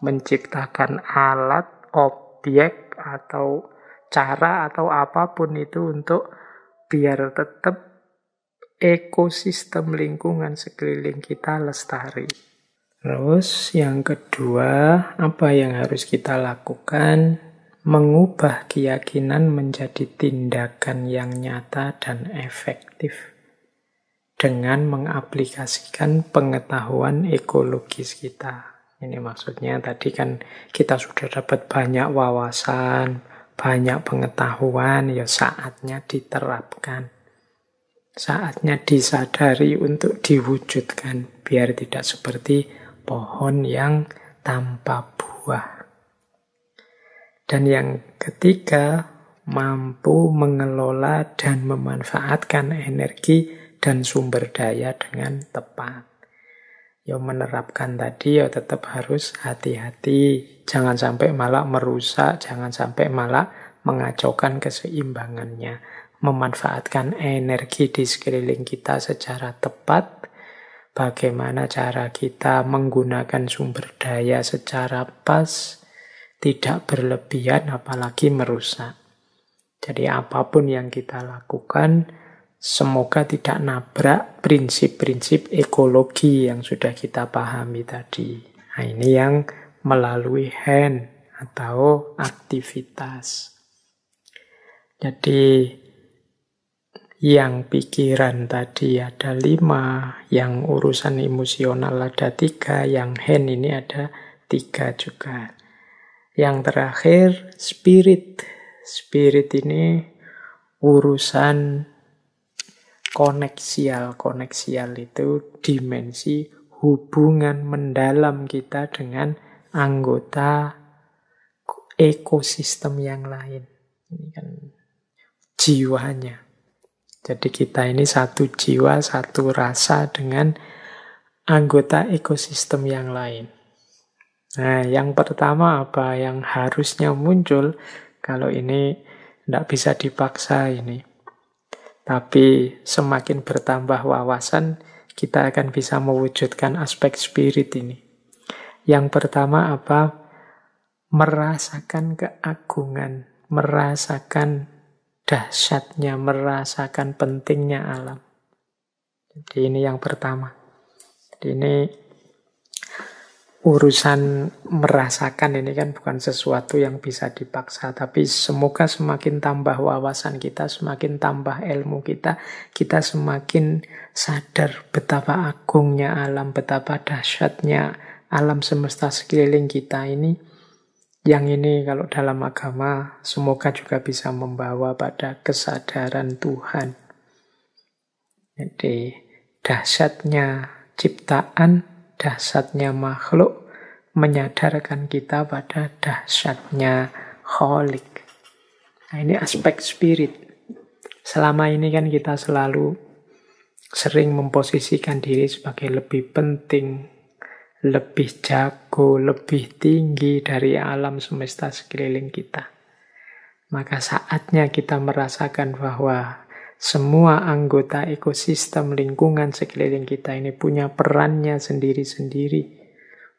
menciptakan alat, objek, atau cara atau apapun itu untuk biar tetap ekosistem lingkungan sekeliling kita lestari. Terus yang kedua, apa yang harus kita lakukan? Mengubah keyakinan menjadi tindakan yang nyata dan efektif dengan mengaplikasikan pengetahuan ekologis kita. Ini maksudnya tadi kan kita sudah dapat banyak wawasan, banyak pengetahuan, ya saatnya diterapkan. Saatnya disadari untuk diwujudkan, biar tidak seperti pohon yang tanpa buah. Dan yang ketiga, mampu mengelola dan memanfaatkan energi dan sumber daya dengan tepat. Ya menerapkan tadi ya tetap harus hati-hati. Jangan sampai malah merusak, jangan sampai malah mengacaukan keseimbangannya. Memanfaatkan energi di sekeliling kita secara tepat. Bagaimana cara kita menggunakan sumber daya secara pas, tidak berlebihan apalagi merusak. Jadi apapun yang kita lakukan, semoga tidak nabrak prinsip-prinsip ekologi yang sudah kita pahami tadi. Nah, ini yang melalui hand atau aktivitas. Jadi yang pikiran tadi ada 5, yang urusan emosional ada 3, yang hand ini ada 3 juga. Yang terakhir spirit. Spirit ini urusan koneksial. Koneksial itu dimensi hubungan mendalam kita dengan anggota ekosistem yang lain. Ini kan jiwanya. Jadi kita ini satu jiwa, satu rasa dengan anggota ekosistem yang lain. Nah, yang pertama apa yang harusnya muncul, kalau ini tidak bisa dipaksa ini. Tapi semakin bertambah wawasan, kita akan bisa mewujudkan aspek spirit ini. Yang pertama apa? Merasakan keagungan, merasakan dahsyatnya, merasakan pentingnya alam. Jadi ini yang pertama. Jadi ini urusan merasakan ini kan bukan sesuatu yang bisa dipaksa, tapi semoga semakin tambah wawasan kita, semakin tambah ilmu kita, kita semakin sadar betapa agungnya alam, betapa dahsyatnya alam semesta sekeliling kita ini. Yang ini kalau dalam agama semoga juga bisa membawa pada kesadaran Tuhan. Jadi dahsyatnya ciptaan, dahsyatnya makhluk, menyadarkan kita pada dahsyatnya Khalik. Nah, ini aspek spirit. Selama ini kan kita selalu sering memposisikan diri sebagai lebih penting, lebih jago, lebih tinggi dari alam semesta sekeliling kita. Maka saatnya kita merasakan bahwa semua anggota ekosistem lingkungan sekeliling kita ini punya perannya sendiri-sendiri,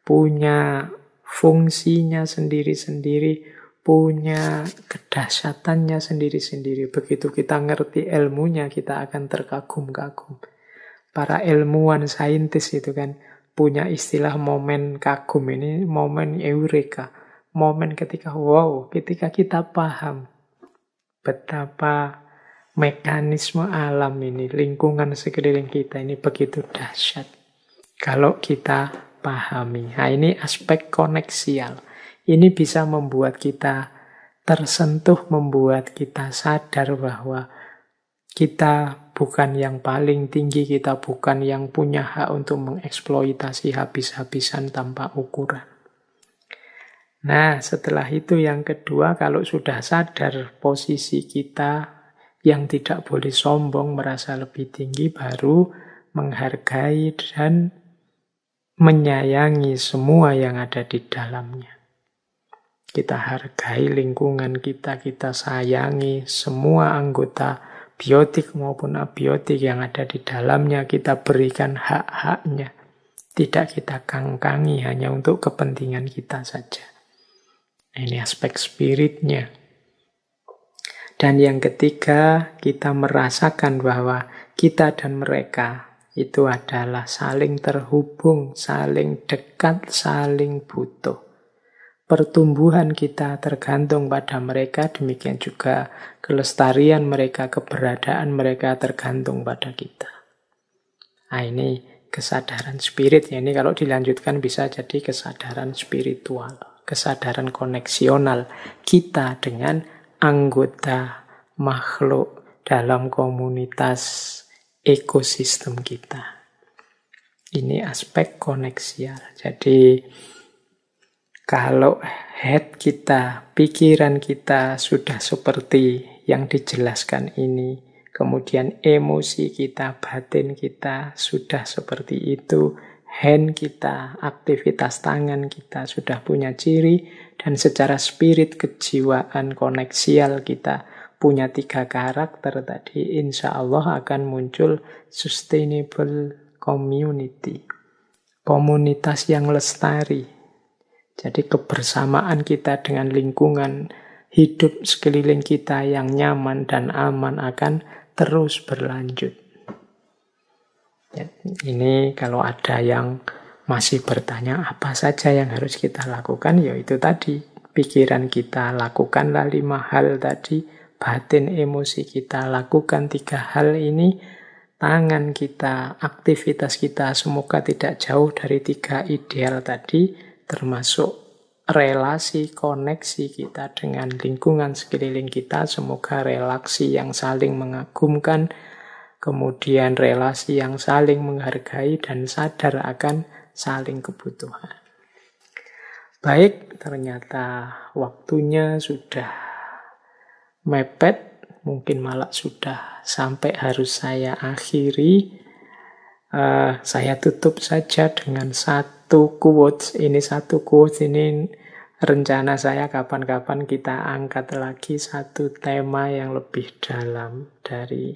punya fungsinya sendiri-sendiri, punya kedahsyatannya sendiri-sendiri. Begitu kita ngerti ilmunya, kita akan terkagum-kagum. Para ilmuwan saintis itu kan punya istilah momen kagum ini, momen eureka. Momen ketika, wow, ketika kita paham betapa mekanisme alam ini, lingkungan sekeliling kita ini begitu dahsyat. Kalau kita pahami. Nah, ini aspek koneksial. Ini bisa membuat kita tersentuh, membuat kita sadar bahwa kita bukan yang paling tinggi, kita bukan yang punya hak untuk mengeksploitasi habis-habisan tanpa ukuran. Nah, setelah itu yang kedua, kalau sudah sadar posisi kita yang tidak boleh sombong, merasa lebih tinggi, baru menghargai dan menyayangi semua yang ada di dalamnya. Kita hargai lingkungan kita, kita sayangi semua anggota biotik maupun abiotik yang ada di dalamnya, kita berikan hak-haknya. Tidak kita kangkangi hanya untuk kepentingan kita saja. Ini aspek spiritnya. Dan yang ketiga, kita merasakan bahwa kita dan mereka itu adalah saling terhubung, saling dekat, saling butuh. Pertumbuhan kita tergantung pada mereka, demikian juga kelestarian mereka, keberadaan mereka tergantung pada kita. Nah, ini kesadaran spirit. Ini kalau dilanjutkan bisa jadi kesadaran spiritual, kesadaran koneksional kita dengan anggota makhluk dalam komunitas ekosistem kita. Ini aspek koneksial. Jadi kalau head kita, pikiran kita sudah seperti yang dijelaskan ini, kemudian emosi kita, batin kita sudah seperti itu, hand kita, aktivitas tangan kita sudah punya ciri, dan secara spirit, kejiwaan, koneksial kita punya 3 karakter tadi, insya Allah akan muncul sustainable community, komunitas yang lestari. Jadi kebersamaan kita dengan lingkungan hidup sekeliling kita yang nyaman dan aman akan terus berlanjut. Ini kalau ada yang masih bertanya apa saja yang harus kita lakukan, ya itu tadi. Pikiran kita lakukanlah 5 hal tadi, batin emosi kita lakukan 3 hal ini, tangan kita, aktivitas kita semoga tidak jauh dari 3 ideal tadi, termasuk relasi, koneksi kita dengan lingkungan sekeliling kita, semoga relasi yang saling mengagumkan, kemudian relasi yang saling menghargai dan sadar akan saling kebutuhan. Baik, ternyata waktunya sudah mepet, mungkin malah sudah sampai harus saya akhiri. Saya tutup saja dengan satu quotes. Ini satu quotes ini rencana saya kapan-kapan kita angkat lagi satu tema yang lebih dalam dari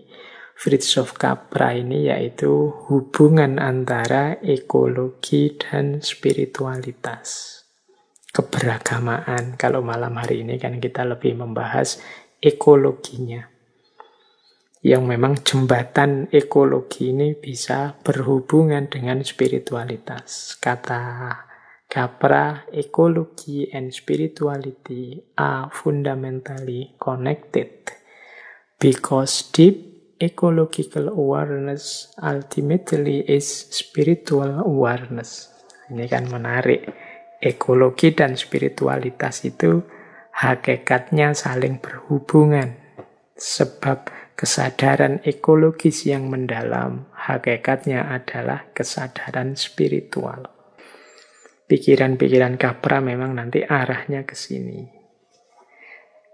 Fritjof Capra ini, yaitu hubungan antara ekologi dan spiritualitas. Keberagamaan. Kalau malam hari ini kan kita lebih membahas ekologinya. Yang memang jembatan ekologi ini bisa berhubungan dengan spiritualitas. Kata Capra, ecology and spirituality are fundamentally connected because deep ecological awareness ultimately is spiritual awareness. Ini kan menarik. Ekologi dan spiritualitas itu hakikatnya saling berhubungan. Sebab kesadaran ekologis yang mendalam hakikatnya adalah kesadaran spiritual. Pikiran-pikiran Capra memang nanti arahnya ke sini.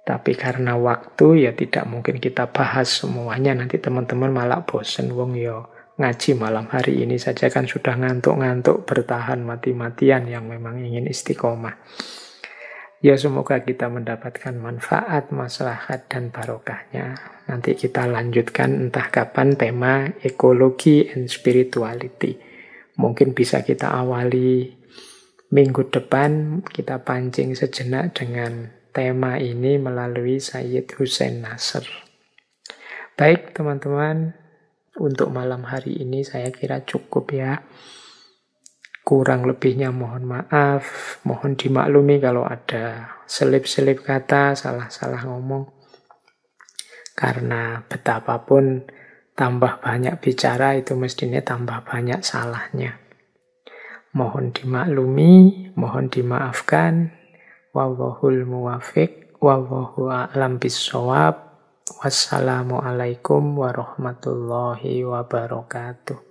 Tapi karena waktu ya tidak mungkin kita bahas semuanya. Nanti teman-teman malah bosen. Wong yo ngaji malam hari ini saja kan sudah ngantuk-ngantuk bertahan mati-matian yang memang ingin istiqomah. Ya semoga kita mendapatkan manfaat, maslahat, dan barokahnya. Nanti kita lanjutkan entah kapan tema ekologi and spirituality. Mungkin bisa kita awali minggu depan, kita pancing sejenak dengan tema ini melalui Sayyid Hussein Nasr. Baik teman-teman, untuk malam hari ini saya kira cukup ya. Kurang lebihnya mohon maaf, mohon dimaklumi kalau ada selip-selip kata, salah-salah ngomong. Karena betapapun tambah banyak bicara itu mestinya tambah banyak salahnya. Mohon dimaklumi, mohon dimaafkan. Wallahul muwafiq, wallahu a'lam bissawab. Wassalamualaikum warahmatullahi wabarakatuh.